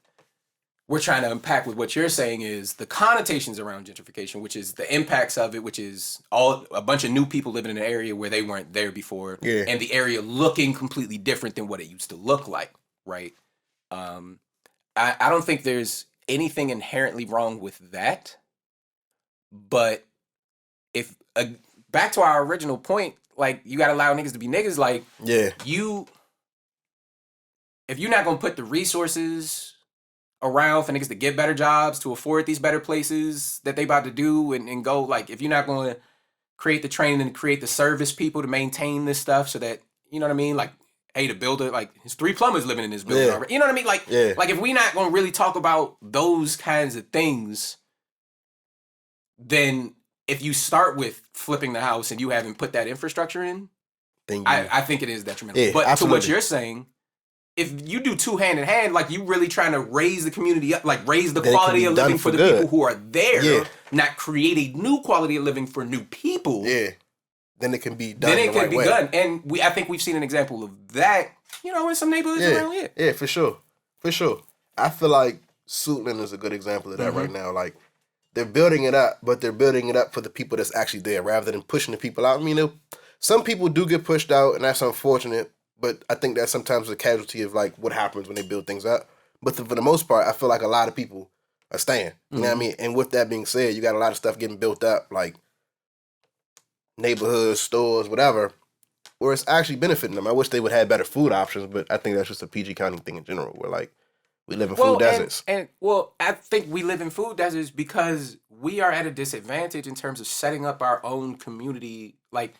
we're trying to unpack with what you're saying is the connotations around gentrification, which is the impacts of it, which is a bunch of new people living in an area where they weren't there before, and the area looking completely different than what it used to look like, right? I don't think there's anything inherently wrong with that. But if back to our original point, like, you gotta allow niggas to be niggas. Like, if you're not gonna put the resources around for niggas to get better jobs, to afford these better places that they about to do, and go, like, if you're not gonna create the training and create the service people to maintain this stuff, so that, you know what I mean, like, hey, the builder, like, his 3 plumbers living in this building already. You know what I mean? Like, like, if we not gonna really talk about those kinds of things, then if you start with flipping the house and you haven't put that infrastructure in, then I think it is detrimental. Yeah, but absolutely. To what you're saying, if you do 2 hand in hand, like, you really trying to raise the community up, like, raise the quality of living for the people who are there, not create a new quality of living for new people. Yeah. Then it can be done. Then it can be done. And I think we've seen an example of that, in some neighborhoods around here. Yeah, for sure. For sure. I feel like Suitland is a good example of that right now. Like, they're building it up, but they're building it up for the people that's actually there rather than pushing the people out. I mean, some people do get pushed out, and that's unfortunate, but I think that's sometimes a casualty of, like, what happens when they build things up. But for the most part, I feel like a lot of people are staying. You know what I mean? And with that being said, you got a lot of stuff getting built up, like neighborhoods, stores, whatever, where it's actually benefiting them. I wish they would have better food options, but I think that's just a PG County thing in general, where, like, we live in food deserts. I think we live in food deserts because we are at a disadvantage in terms of setting up our own community. Like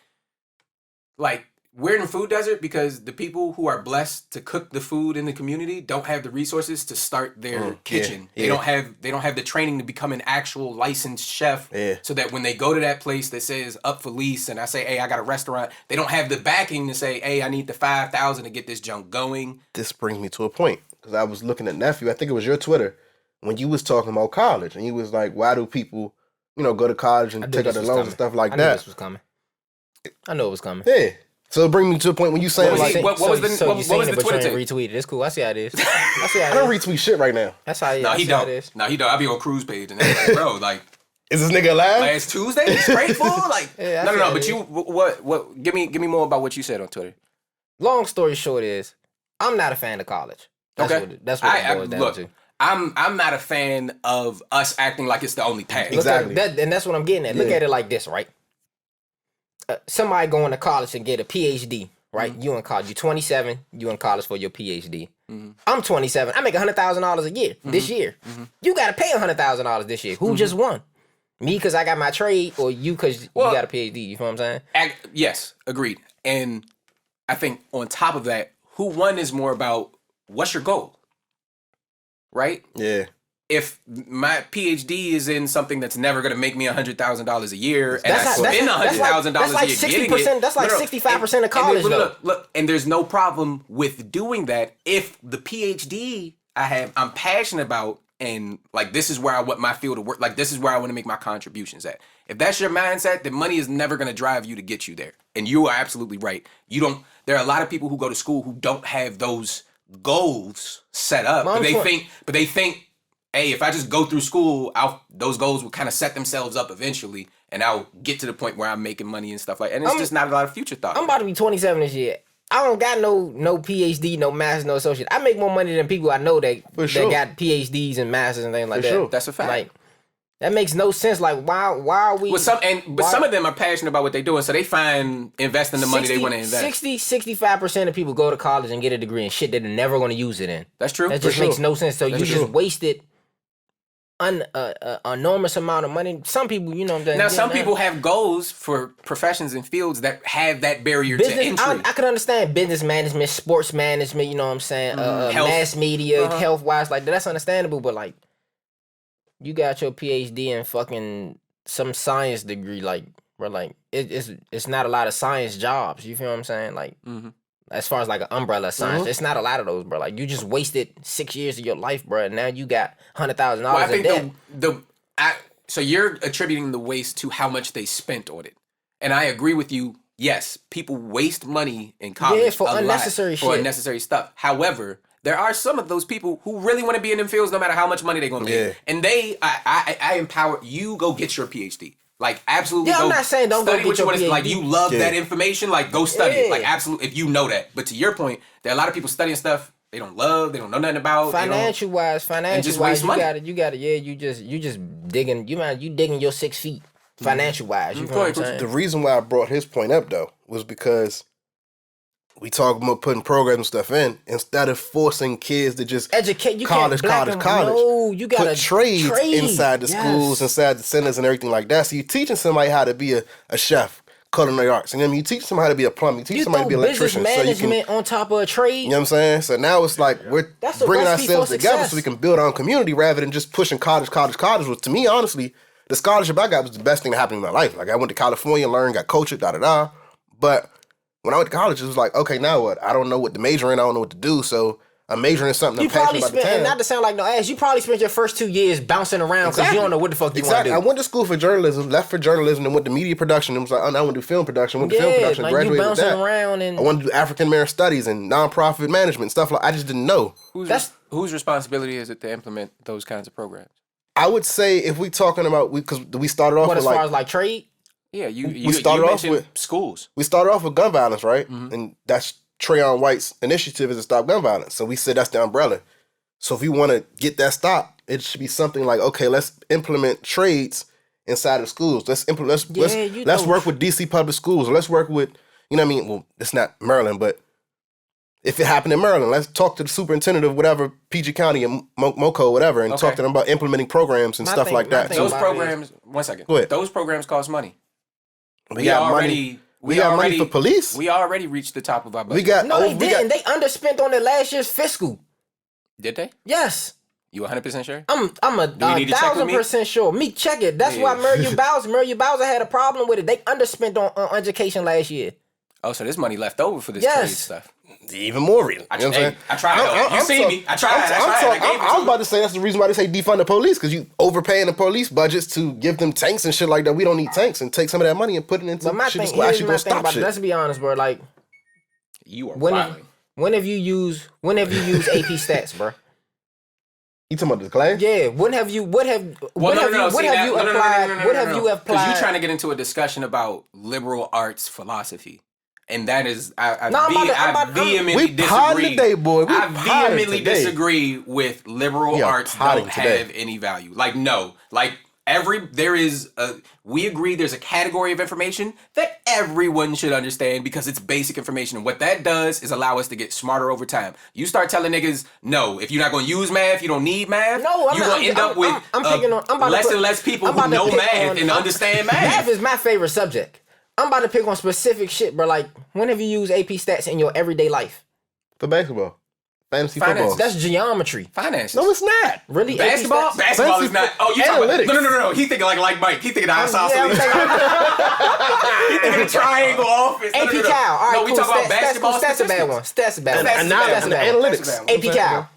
we're in a food desert because the people who are blessed to cook the food in the community don't have the resources to start their kitchen. They don't have the training to become an actual licensed chef. So that when they go to that place that says up for lease, and I say, hey, I got a restaurant, they don't have the backing to say, hey, I need the $5,000 to get this junk going. This brings me to a point. because I was looking at nephew. I think it was your Twitter when you was talking about college, and you was like, "Why do people, go to college and take out the loans and stuff like that?" I knew this was coming. I know it was coming. Yeah. So it brings me to a point when you saying what was the Twitter take? take? Retweeted. It's cool. I see how it is. I don't retweet shit right now. That's how. No, he don't. I be on cruise page and like, bro, like. Is this nigga alive? Last Tuesday, straight full, like yeah, no. But you, what? Give me more about what you said on Twitter. Long story short is, I'm not a fan of college. That's what it boils down to. I'm not a fan of us acting like it's the only path. Exactly. And that's what I'm getting at. Look at it like this, right? Somebody going to college and get a PhD, right? You in college. You're 27. You in college for your PhD. I'm 27. I make $100,000 a year this year. You got to pay $100,000 this year. Who just won? Me because I got my trade, or you because you got a PhD. You feel what I'm saying? Yes, agreed. And I think on top of that, who won is more about what's your goal, right? Yeah. If my PhD is in something that's never going to make me $100,000 a year, and I spend $100,000 a year getting it, that's like 65% of college. Look, and there's no problem with doing that if the PhD I'm passionate about, and like this is where I want my field of work, like this is where I want to make my contributions at. If that's your mindset, then money is never going to drive you to get you there. And you are absolutely right. There are a lot of people who go to school who don't have those goals set up, but they think, hey, if I just go through school, those goals will kind of set themselves up eventually, and I'll get to the point where I'm making money and stuff like that. And it's just not a lot of future thought. I'm about to be 27 this year. I don't got no PhD, no master's, no associate. I make more money than people I know that got PhDs and masters and things like that. Sure. That's a fact. Like, that makes no sense. Like, why are we... Some of them are passionate about what they're doing, so they find investing the money they want to invest. 65% of people go to college and get a degree in shit that they're never going to use it in. That's true. That just makes no sense. So you just wasted an enormous amount of money. Some people, you know what I'm saying? Now, some people have goals for professions and fields that have that barrier to entry. I can understand business management, sports management, you know what I'm saying? Mass media, health-wise, like that's understandable, but like, you got your PhD in fucking some science degree, like, bro, like, it's not a lot of science jobs, you feel what I'm saying? Like, as far as like an umbrella of science, it's not a lot of those, bro. Like, you just wasted 6 years of your life, bro, and now you got $100,000 in debt. So you're attributing the waste to how much they spent on it. And I agree with you. Yes, people waste money in college for unnecessary shit. For unnecessary stuff. However, there are some of those people who really want to be in them fields no matter how much money they're going to pay. And I empower you, go get your PhD. Like, absolutely. Yeah, I'm not saying don't go get your PhD. Like, you love that information, like, go study it. Like, absolutely, if you know that. But to your point, there are a lot of people studying stuff they don't love, they don't know nothing about. Financial wise, you got it. You just digging, you digging your 6 feet. Financial wise, you know what I'm saying? The reason why I brought his point up, though, was because we talk about putting programs and stuff in instead of forcing kids to just educate. You college. No, you gotta put trades inside the schools, inside the centers, and everything like that. So you're teaching somebody how to be a chef, culinary arts, and then you teach somebody how to be a plumber. You teach somebody to be an electrician. Business management on top of a trade. You know what I'm saying? So now it's like we're bringing ourselves together so we can build our own community rather than just pushing college. Which to me, honestly, the scholarship I got was the best thing that happened in my life. Like, I went to California, learned, got coached, But when I went to college, it was like, okay, now what? I don't know what to major in. I don't know what to do. So I'm majoring in something I'm passionate about. And not to sound like no ass, you probably spent your first 2 years bouncing around because you don't know what the fuck you want to do. I went to school for journalism, left for journalism, and went to media production. And was like, I want to do film production. Went to film production, like graduated with that. Around and I wanted to do African American studies and nonprofit management, stuff like I just didn't know. Whose responsibility is it to implement those kinds of programs? I would say if we talking about, because we started off with as far as like trade? Yeah, you started off with schools. We started off with gun violence, right? And that's Trayon White's initiative is to stop gun violence. So we said that's the umbrella. So if we want to get that stopped, it should be something like, okay, let's implement trades inside of schools. Let's work with DC public schools. Or let's work with, you know what I mean? Well, it's not Maryland, but if it happened in Maryland, let's talk to the superintendent of whatever, PG County and MoCo, whatever, and talk to them about implementing programs and stuff like that. Those programs, one second. Go ahead. Those programs cost money. We got money for police. We already reached the top of our budget. They didn't. They underspent on their last year's fiscal. Did they? Yes. You 100% sure? I'm 1,000% sure. Me check it. That's why Muriel Bowser had a problem with it. They underspent on education last year. Oh, so there's money left over for this Yes. trade stuff. Even more reason. I you know what I'm saying? tried. You see me. I tried. I was about to say that's the reason why they say defund the police, because you overpaying the police budgets to give them tanks and shit like that. We don't need tanks, and take some of that money and put it into But my shit thing, that's here's actually my gonna thing stop about it. shit. Let's be honest, bro. Like, You are whenever wilding. you use AP stats, bro. You talking about the class? Yeah. What have you applied? What have you applied? Because you're trying to get into a discussion about liberal arts philosophy. And that is, I vehemently We potting disagree. today, boy. We I potting vehemently today. disagree with liberal We are arts potting don't today. have any value. Like, no. Like, we agree there's a category of information that everyone should understand because it's basic information. And what that does is allow us to get smarter over time. You start telling niggas, no, if you're not going to use math, you don't need math. No, I'm you're not. going to end up with less and less people who know math and understand math. Math is my favorite subject. I'm about to pick on specific shit, bro. Like, when have you used AP stats in your everyday life? For basketball. Fantasy Finance. football. That's geometry. Finances. No, it's not. Really? Basketball? AP stats? Basketball is not. Oh, you talking about? Analytics. No. He thinking like Mike. He thinking the Yeah, I'm isosceles. He thinking the triangle office. AP Cal. All right, No, we cool. talk about Stats, basketball Stats a bad statistics. one. Stats a bad one. Stats- Stats a bad one. Analytics. AP Cal.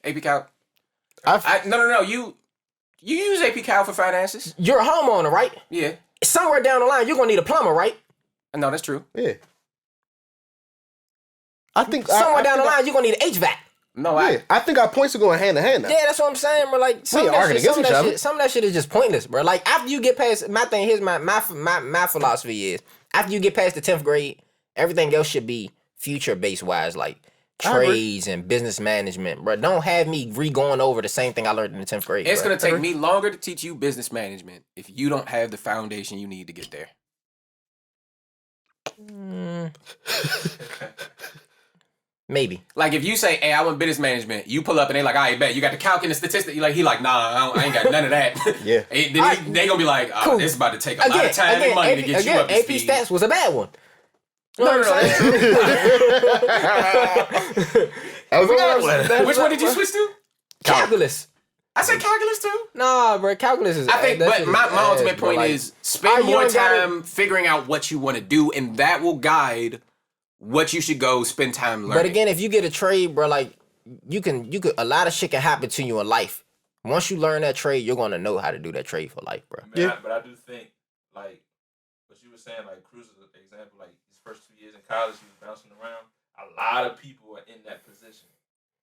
AP Cal. I've- No. You use AP Cal for finances. You're a homeowner, right? Yeah. Somewhere down the line, you're gonna need a plumber, right? No, that's true. Yeah. I think Somewhere down the line, you're gonna need an HVAC. No, I think our points are going hand in hand now. Yeah, that's what I'm saying, bro. Like, some of, ain't arguing against each other. some of that shit is just pointless, bro. Like, after you get past my thing, here's my philosophy is after you get past the 10th grade, everything else should be future based wise, like trades and business management, bro. Don't have me going over the same thing I learned in the 10th grade. It's bro. gonna take me longer to teach you business management if you don't have the foundation you need to get there. Maybe. Like if you say, "Hey, I want business management," you pull up and they like, "I bet you got the calc and the statistic." You like, he like, "Nah, I ain't got none of that." Yeah. They gonna be like, "Oh, Cool. this is about to take a lot of time and money to get you up to AP speed." stats was a bad one. You know No, what I'm saying? That was a good one. Which one did you switch to? Calculus. I said calculus too. Nah, bro, calculus is. I think, that but shit my is ultimate ass, bro. point Like, is spend you more don't gotta- time figuring out what you want to do, and that will guide what you should go spend time learning. But again, if you get a trade, bro, like you could a lot of shit can happen to you in life. Once you learn that trade, you're gonna know how to do that trade for life, bro. Man, but I do think, like, what you were saying, like, Cruz is an example, like, his first 2 years in college, he was bouncing around. A lot of people are in that position.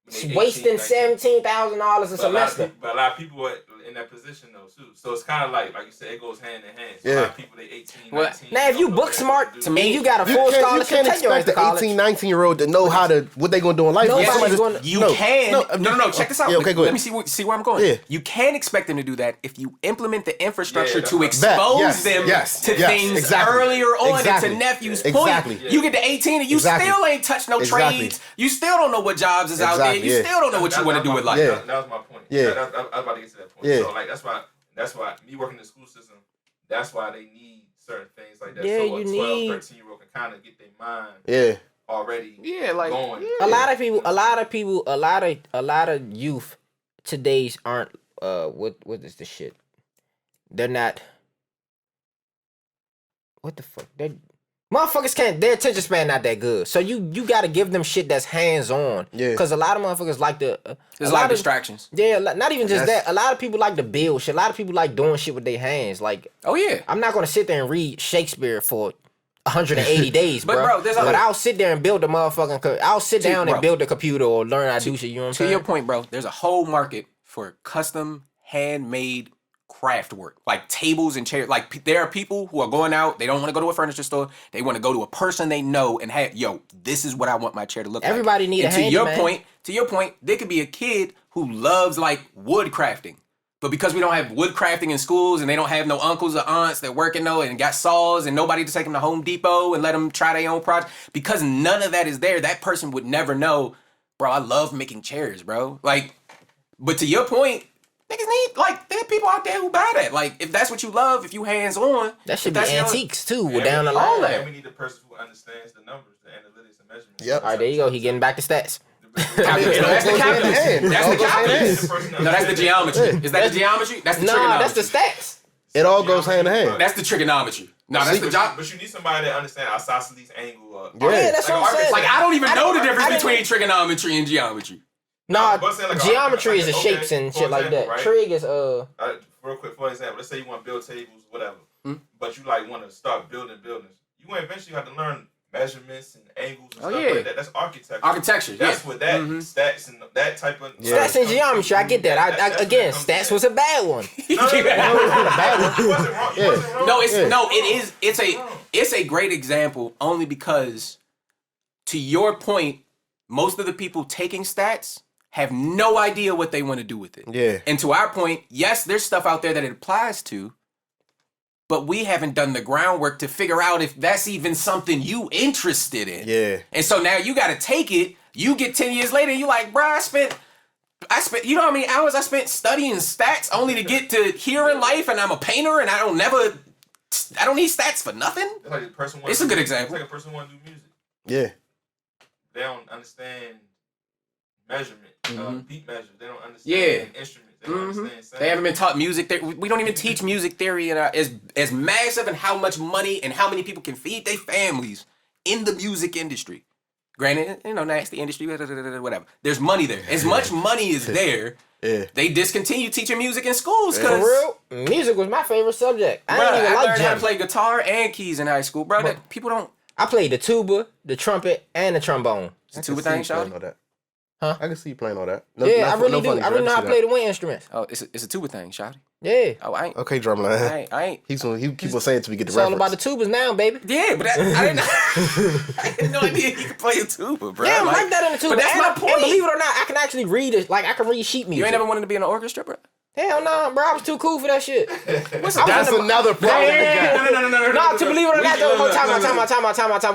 When they Wasting 18, 19. $17,000 a semester. But a lot of people are in that position, though, too. So it's kind of like you said, it goes hand in hand. So a lot of people, they 18, Well, 19. Now, if you don't know book what smart, to to do. me, you got a You full can't scholarship, take your ass expect to the college. 18, 19-year-old to know what they gonna do in life. Nobody's Somebody just- gonna- You no, can. No. Check this out. Yeah, okay, go Let ahead. me see where I'm going. Yeah. You can expect them to do that if you implement the infrastructure Yeah, to that's expose Yes, them yes, to yes, things exactly. earlier on. Exactly. And to nephew's Exactly. point, you get to 18 and you Exactly. still ain't touched no Exactly. trades. You still don't know what jobs is out there. Exactly, You yeah. still don't know what you want to do with life. Yeah. That was my point. Yeah. I was about to get to that point. Yeah. So like that's why me working in the school system, that's why they need certain things like that. Yeah, so you a 12, need- 13-year-old can kind of get their mind Yeah. already like going. A lot of youth today's aren't what is the shit? They're not. What the fuck? They motherfuckers can't. Their attention span not that good. So you got to give them shit that's hands on. Yeah. Because a lot of motherfuckers like to. There's a lot of distractions. Yeah, not even just That's- that. A lot of people like to build shit. A lot of people like doing shit with their hands. Like Oh yeah. I'm not gonna sit there and read Shakespeare for 180 days, But, bro. bro, there's but a- I'll sit there and build the motherfucking. I'll sit down bro. and build the computer or learn how to do shit. You know what I'm To saying? your point, bro, there's a whole market for custom handmade craft work, like tables and chairs. Like there are people who are going out, they don't want to go to a furniture store, they want to go to a person they know and have, yo, this is what I want my chair to look like. Everybody need and a to your handyman. point, there could be a kid who loves like wood crafting. But because we don't have wood crafting in schools and they don't have no uncles or aunts that working though and got saws and nobody to take them to Home Depot and let them try their own project, because none of that is there, that person would never know, bro, I love making chairs, bro. Like, but to your point, niggas need, like, there are people out there who buy that. Like, if that's what you love, if you hands-on. That should if be that's your- antiques too. And Down the we- line. And we need a person who understands the numbers, the analytics and measurements. Yep. All right, there you go. He getting back to stats. Calculus. No, that's the It all goes hand in calculus. hand. That's It the all goes hand in calculus. hand. No, that's the geometry. Is that the geometry? That's the Nah, trigonometry. that's the stats. It all goes hand in hand. That's the trigonometry. No, that's the job. But you need somebody that understands isosceles angle. Yeah, that's what I'm saying. Like, I don't even know the difference between trigonometry and geometry. No, But I'm saying, like, geometry is the okay, shapes and for shit like example, that. right? Trig is Real quick, for example, let's say you want to build tables, whatever, but you like want to start building buildings. You gonna eventually have to learn measurements and angles and stuff like that. That's architecture. Architecture, That's what that stats and that type of stats and geometry. I get that. I again, stats was a bad one. No, it's not a bad one. You wasn't wrong. You wasn't wrong. It's a great example only because, to your point, most of the people taking stats have no idea what they want to do with it. Yeah. And to our point, yes, there's stuff out there that it applies to, but we haven't done the groundwork to figure out if that's even something you interested in. Yeah. And so now you got to take it. You get 10 years later, and you're like, bro, I spent, you know how many hours I spent studying stats only to get to here in life, and I'm a painter, and I don't need stats for nothing. It's like a person It's a good example. It's like a person want to do music. Yeah. They don't understand measurement, beat measure. They don't understand instruments. They don't understand sound. They haven't been taught music theory. We don't even teach music theory as massive and how much money and how many people can feed their families in the music industry. Granted, nasty industry, whatever. There's money there. As much money is there, they discontinue teaching music in schools. For real, music was my favorite subject. I learned how to play guitar and keys in high school, bro. People don't. I played the tuba, the trumpet, and the trombone. It's a tuba thing, Sean? Huh? I can see you playing all that. I really do. I really know how to play the wind instruments. Oh, it's a tuba thing, Shotty. Yeah. Oh, I ain't. Okay, drumline. I ain't. He keep on saying it till we get the It's reference. all about the tubas now, baby. Yeah, but I didn't. I had no idea you could play a tuba, bro. Yeah, I'm like that in the tuba. But that's my point. And believe it or not, I can actually read it. Like I can read sheet music. You ain't never wanted to be in an orchestra, bro? Hell no, bro. I was too cool for that shit. That's another problem. No, to believe it or not, though. Time.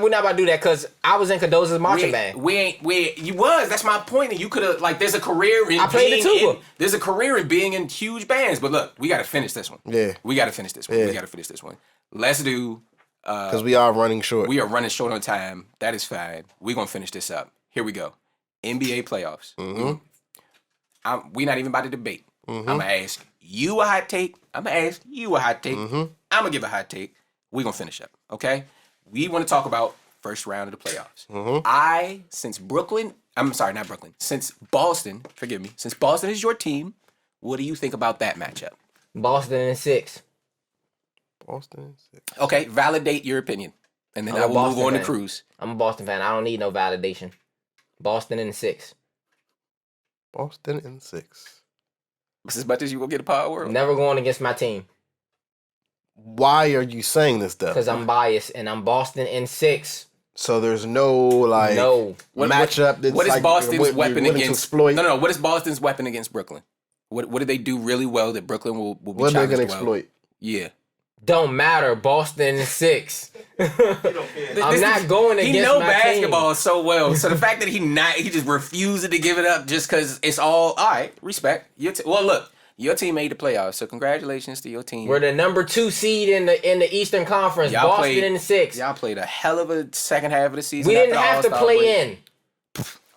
We're not about to do that because I was in Cadoza's marching band. You was. That's my point. And you could have, like, there's a career in I played the tuba. There's a career in being in huge bands. But look, we got to finish this one. Yeah. We got to finish this one. Yeah. We got to finish this one. Let's do. Because we are running short. We are running short on time. That is fine. We're going to finish this up. Here we go. NBA playoffs. We're not even about to debate. I'm going to ask you a hot take. I'm going to ask you a hot take. I'm going to give a hot take. We're going to finish up, okay? We want to talk about first round of the playoffs. Since Boston, forgive me, since Boston is your team, what do you think about that matchup? Boston in 6. Boston in 6. Okay, validate your opinion. And then I'm I a will Boston move on to fan. Cruz. I'm a Boston fan. I don't need no validation. Boston in 6. Boston in 6. It's as much as you will get a Power World. Never going against my team. Why are you saying this stuff? Because I'm biased and I'm Boston in 6. So there's no matchup that's what is like Boston's weapon willing to against? exploit? No. What is Boston's weapon against Brooklyn? What do they do really well that Brooklyn will be What are they challenged gonna well? exploit? Yeah. Don't matter. Boston in 6. I'm not going against He know my basketball team. so well. So the fact that he just refusing to give it up just because it's all right. Respect. Well, look, your team made the playoffs, so congratulations to your team. We're the number 2 seed in the Eastern Conference. Boston in 6. Y'all played a hell of a second half of the season. We didn't have to play in.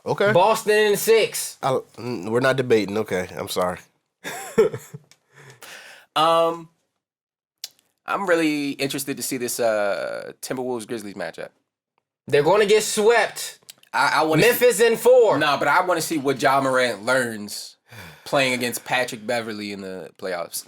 Okay. Boston in 6. We're not debating. Okay, I'm sorry. I'm really interested to see this Timberwolves Grizzlies matchup. They're going to get swept. I want Memphis in 4. No, but I want to see what Ja Morant learns playing against Patrick Beverly in the playoffs.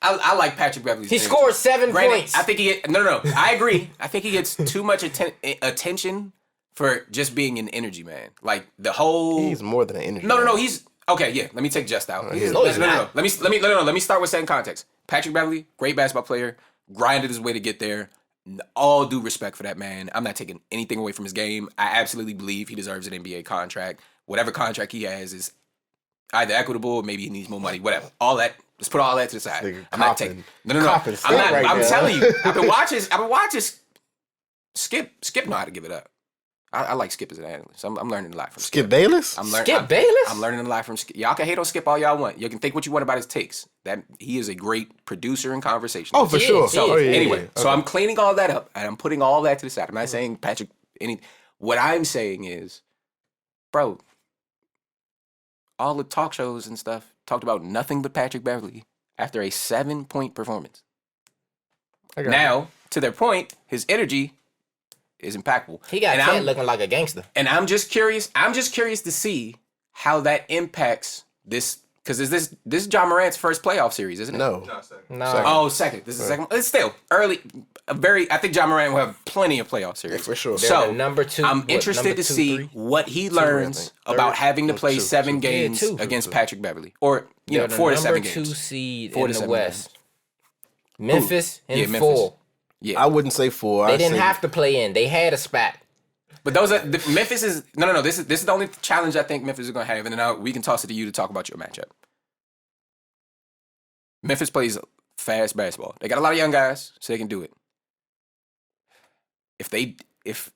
I like Patrick Beverly. He scored 7 points. I think he get no. I agree. I think he gets too much attention for just being an energy man. Like the whole. He's more than an energy. No. He's okay. Yeah. Let me take just out. No. Let me start with setting context. Patrick Beverly, great basketball player, grinded his way to get there. All due respect for that man. I'm not taking anything away from his game. I absolutely believe he deserves an NBA contract. Whatever contract he has is either equitable or maybe he needs more money. Whatever. All that. Let's put all that to the side. I'm not taking. No. I'm telling you. I've been watching. Skip know how to give it up. I like Skip as an analyst. I'm learning a lot from Skip. Skip Bayless? Bayless? I'm learning a lot from Skip. Y'all can hate on Skip all y'all want. You can think what you want about his takes. That he is a great producer and conversationalist. Oh, for sure. So anyway, Okay. so I'm cleaning all that up and I'm putting all that to the side. I'm not saying Patrick what I'm saying is, bro, all the talk shows and stuff talked about nothing but Patrick Beverly after a 7-point performance. Now, to their point, his energy is impeccable. He got Ted looking like a gangster. And I'm just curious to see how that impacts this. Because this is John Morant's first playoff series, isn't it? No. No. Second. Oh, second. This is second. It's still early. I think John Morant will have plenty of playoff series. Yeah, for sure. They're So the number two. I'm interested to see what he learns about having to play 7 games against Patrick Beverly, or They're 4 to 7 number 2 games. seed 4 in to the 7 West. Memphis and Yeah, Memphis. 4. Yeah, I wouldn't say 4. They didn't have to play in. They had a spot. but those are Memphis is no. This is the only challenge I think Memphis is going to have, and then we can toss it to you to talk about your matchup. Memphis plays fast basketball. They got a lot of young guys, so they can do it. If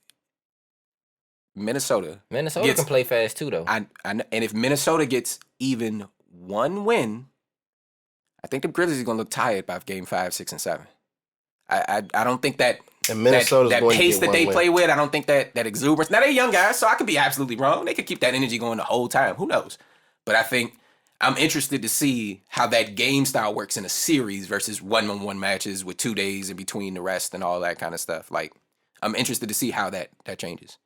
Minnesota Can play fast too, though. and if Minnesota gets even 1 win, I think the Grizzlies are going to look tired by game 5, 6, and 7. I don't think that And Minnesota's that going to pace get that 1 they win. play with. I don't think that exuberance. Now they're young guys, so I could be absolutely wrong. They could keep that energy going the whole time. Who knows? But I think I'm interested to see how that game style works in a series versus 1-on-1 matches with 2 days in between the rest and all that kind of stuff. Like, I'm interested to see how that changes.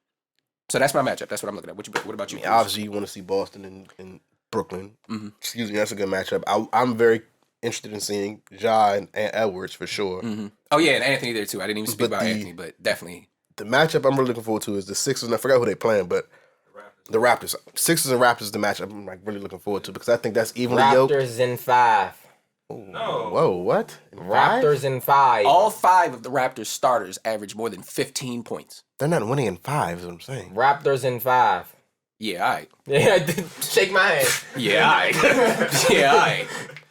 So that's my matchup. That's what I'm looking at. What about you? I mean, obviously, you want to see Boston and Brooklyn. Mm-hmm. Excuse me, that's a good matchup. I'm very interested in seeing Ja and Edwards for sure. Mm-hmm. Oh yeah, and Anthony there too. I didn't even speak But about the- Anthony, but definitely. The matchup I'm really looking forward to is the Sixers, and I forgot who they playing, but the Raptors. Sixers and Raptors is the matchup I'm like really looking forward to because I think that's evenly yoked. Raptors in 5. No. Whoa, what? Raptors in 5. All 5 of the Raptors starters average more than 15 points. They're not winning in 5, is what I'm saying. Raptors in 5. Yeah, all right. Yeah, shake my hand. Yeah, all right. Yeah, all right.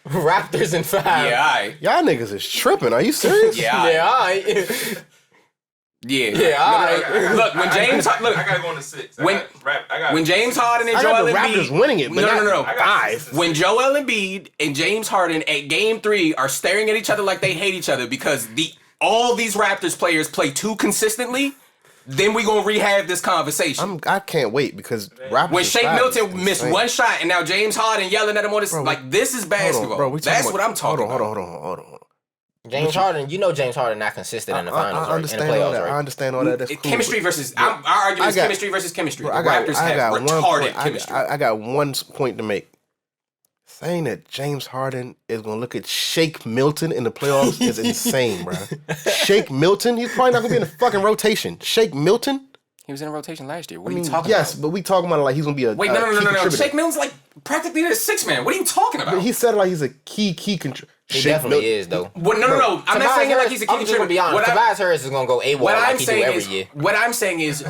Raptors in 5. Yeah, all right. Y'all niggas is tripping. Are you serious? Yeah, all right. Yeah, all right. Yeah. Yeah, all right. Look, when James I gotta go into 6. when James Harden and I got Joel the Raptors Embiid winning it, but no. I got 6. When Joel Embiid and James Harden at game 3 are staring at each other like they hate each other because all these Raptors players play too consistently, then we gonna rehab this conversation. I can't wait because Raptors. When is Shake 5 Milton is missed insane. 1 shot and now James Harden yelling at him on this, Bro, like this is basketball. Bro, That's what I'm talking about. Hold on. James Harden, James Harden not consistent in the finals, I right? understand in the all playoffs, that. right? I understand all that. That's cool. Chemistry versus our argument is chemistry versus chemistry. Bro, The Raptors have retarded chemistry. I got one point to make. Saying that James Harden is going to look at Shake Milton in the playoffs is insane, bro. Shake Milton? He's probably not going to be in the fucking rotation. Shake Milton? He was in a rotation last year. What are you talking yes, about? but we talking about it like he's going to be a Wait, key no. contributor. Shake Milton's like practically the 6th man. What are you talking about? But he said it like he's a key contributor. He definitely is, though. Well, no. I'm not saying it like he's a key I'm just gonna be honest. Tobias Harris is gonna go AWOL like he do every year. What I'm saying is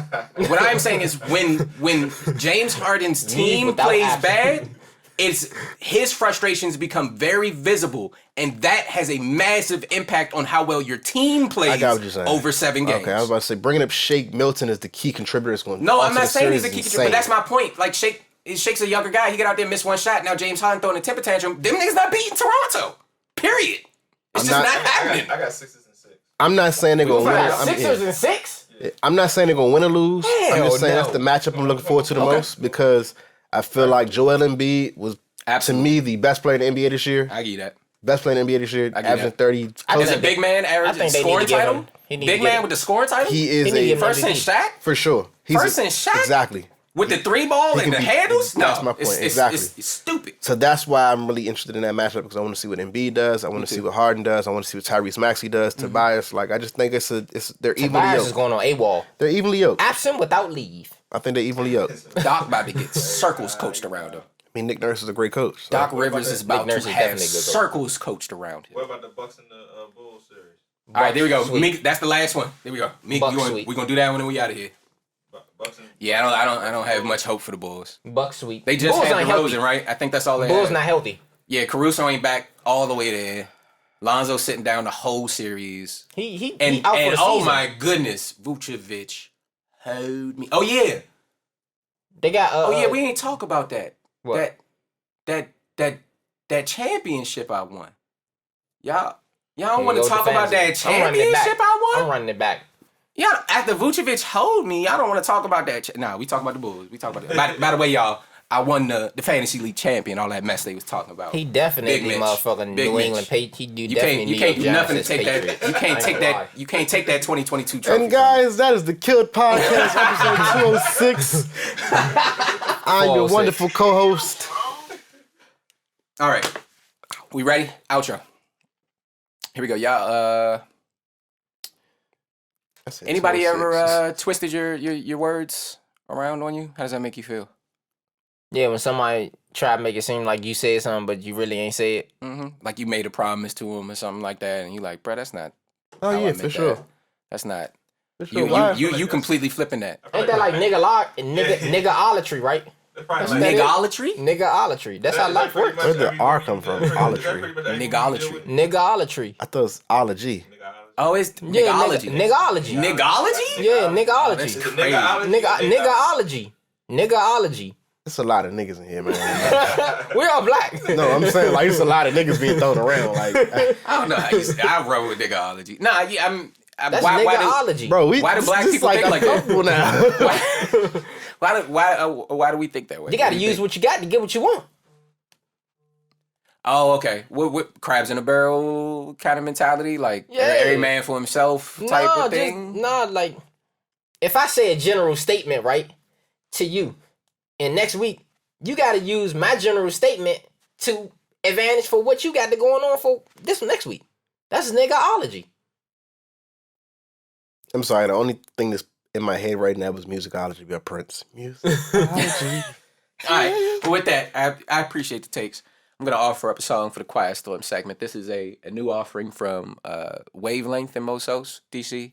when James Harden's team without plays action. bad, it's his frustrations become very visible, and that has a massive impact on how well your team plays I got what you're saying. over 7 games. Okay, I was about to say, bringing up Shake Milton as the key contributor is going to No, I'm not saying he's a key contributor, but that's my point. Like Shake's a younger guy. He get out there and miss 1 shot. Now James Harden throwing a temper tantrum. Them niggas not beating Toronto. Period. It's just not happening. I got 6s and 6. I'm not saying they're going to win. Sixers and 6? I'm not saying they're going to win or lose. I'm Hell just saying no. that's the matchup I'm looking forward to the most because I feel like Joel Embiid was, to me, the best player in the NBA this year. I give you that. Best player in the NBA this year, give averaging that. 30. Is a big man I average think they need scoring to give title? him. He need to Big get man him. with the scoring title? He is He need to a give him First in MVP. Shaq? for sure. First in Shaq? Exactly. With the 3 ball and can the be- handles? No. that's my point. It's Exactly. It's stupid. So that's why I'm really interested in that matchup because I want to see what Embiid does. I want to see what Harden does. I want to see what Tyrese Maxey does. Tobias, like I just think they're evenly Tobias is yoked. going on AWOL. They're evenly yoked. Absent without leave. I think they're evenly yoked. Doc about to get circles coached around him. I mean, Nick Nurse is a great coach. So. Doc Rivers is about Nick Nurse to is have definitely a good coach. circles coached around him. What about the Bucks and the Bulls series? All right, there we go. Sweet. Meek, that's the last one. There we go. Meek, Bucks we're sweep. gonna do that one and we out of here. Bucks and Yeah, I don't have much hope for the Bulls. Buck sweep. They just Bulls had not healthy. DeRozan, right? I think that's all they Bulls had. not healthy. Yeah, Caruso ain't back all the way there. Lonzo sitting down the whole series. He And out for the oh season. my goodness, Vucevic hold me. Oh yeah. They got Oh yeah, we ain't talk about that. What? That championship I won. Y'all don't Here want you to go, talk about that defensive. I'm running it back. championship I won? I'm running it back. Yeah, after Vucevic hold me, y'all don't want to talk about that. Nah, we talk about the Bulls. We talk about that. By the way, y'all, I won the fantasy league champion. All that mess they was talking about. He definitely Big Mitch. motherfucking Big New Mitch. England Patriot. He do You definitely can't do New York nothing to Giants take Patriot. that. You can't I ain't take gonna that. lie. You can't take that 2022 trophy. And guys, that is the Killed Podcast, episode 206. I'm your 406. wonderful co-host. All right, we ready? Outro. Here we go, y'all. I said Anybody 206. ever twisted your words around on you? How does that make you feel? Yeah, when somebody try to make it seem like you said something, but you really ain't say it. Like you made a promise to him or something like that, and you like, bro, that's not. Oh how I yeah, meant for that. sure. That's not. For sure. You you completely flipping that. Ain't that like nigga-olatry, right? Niggolatry? Nigga-olatry. That's how life works. Where did R come from? Olatry. Niggolatry. Nigga-olatry. I thought it was ology. Oh, it's Yeah, niggology. nigga-ology. Niggology? Yeah, That's nigga-ology. crazy. Nigga-ology. Nigga-ology. There's a lot of niggas in here, man. We're all black. No, I'm saying like there's a lot of niggas being thrown around. Like, I don't know. I roll with niggoology. Nah, yeah, That's why do, nigga-ology. bro, Why do black this people think like that? uncomfortable now. why do we think that way? You gotta What do use think? what you got to get what you want. Oh, okay. What crabs in a barrel kind of mentality? Like Yeah. every man for himself type of thing? Like, if I say a general statement, right, to you, and next week, you gotta use my general statement to advantage for what you got to going on for this next week. That's niggaology. I'm sorry, the only thing that's in my head right now was musicology by Prince. Musicology. All right. Well, with that, I appreciate the takes. I'm going to offer up a song for the Quiet Storm segment. This is a new offering from Wavlength in Mosos, DC.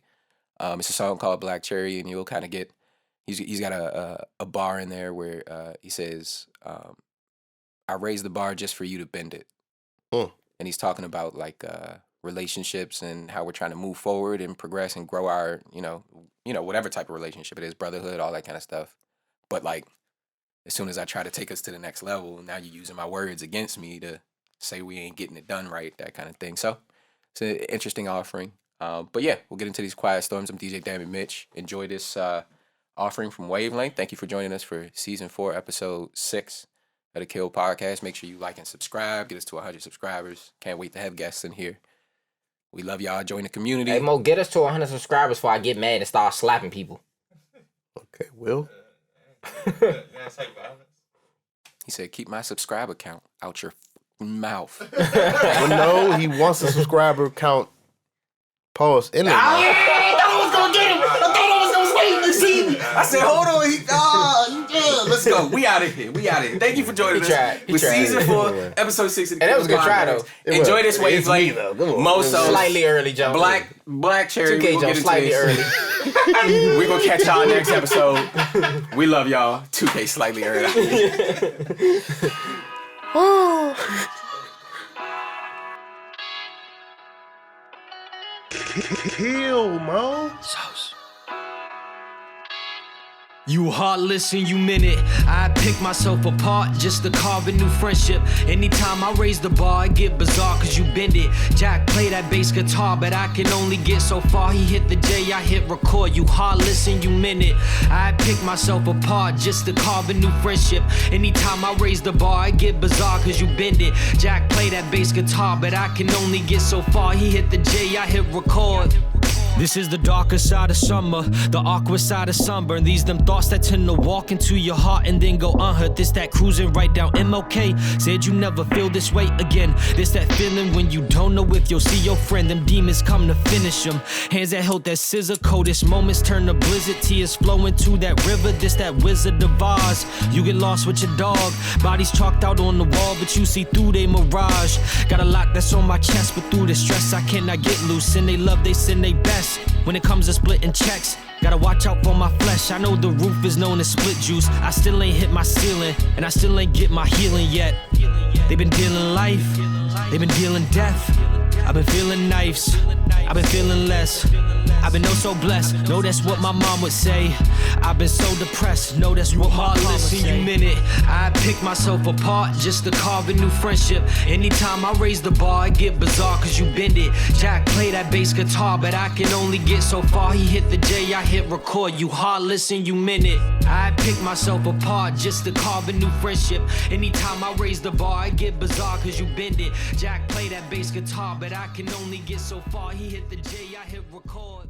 It's a song called Black Cherry, and you'll kind of get, he's got a bar in there where he says, I raised the bar just for you to bend it. Mm. And he's talking about like relationships and how we're trying to move forward and progress and grow our, you know, whatever type of relationship it is, brotherhood, all that kind of stuff. But like, as soon as I try to take us to the next level, now you're using my words against me to say we ain't getting it done right, that kind of thing. So it's an interesting offering. But yeah, we'll get into these quiet storms. I'm DJ Damn It Mitch. Enjoy this offering from Wavlength. Thank you for joining us for season 4, episode 6 of the Kill Podcast. Make sure you like and subscribe. Get us to 100 subscribers. Can't wait to have guests in here. We love y'all. Join the community. Hey, Mo, get us to 100 subscribers before I get mad and start slapping people. Okay, Will. He said, keep my subscriber count out your mouth. Well, no, he wants a subscriber count. Pause in there. I thought I was going to get him. I thought I was going to wait to see me. I said, hold on. Let's go. We out of here. Thank you for joining us. He With tried. season 4, episode 6 of the And that was a good try, Podcast. though. Enjoy this It's me, Wavlength. though. Come on. Moso. Slightly early, Joe. Black Cherry. 2K We'll jump get into slightly this. early. We're going to catch y'all next episode. We love y'all. 2K slightly early. Kill, Mo. You heartless and you meant it. I pick myself apart just to carve a new friendship. Anytime I raise the bar, I get bizarre cause you bend it. Jack play that bass guitar, but I can only get so far. He hit the J, I hit record. You heartless and you meant it. I pick myself apart just to carve a new friendship. Anytime I raise the bar, I get bizarre cause you bend it. Jack play that bass guitar, but I can only get so far. He hit the J, I hit record. This is the darker side of summer, the awkward side of sunburn. These them thoughts that tend to walk into your heart and then go unheard. This that cruising right down MLK. Said you never feel this way again. This that feeling when you don't know if you'll see your friend. Them demons come to finish them. Hands that held that scissor coldest moments turn to blizzard. Tears flowing to that river. This that Wizard of Oz. You get lost with your dog. Bodies chalked out on the wall, but you see through they mirage. Got a lot that's on my chest, but through the stress I cannot get loose. And they love, they sin they best. When it comes to splitting checks, gotta watch out for my flesh. I know the roof is known as split juice. I still ain't hit my ceiling, and I still ain't get my healing yet. They been dealing life, they been dealing death. I've been feeling knives, I've been feeling less. I've been so blessed. No, that's what my mom would say. I've been so depressed. No, that's what my mom would say. You minute. I pick myself apart just to carve a new friendship. Anytime I raise the bar, I get bizarre cause you bend it. Jack play that bass guitar, but I can only get so far. He hit the J, I hit record. You heartless and you meant it. I pick myself apart just to carve a new friendship. Anytime I raise the bar, I get bizarre cause you bend it. Jack play that bass guitar, but I can only get so far. He hit the J, I hit record.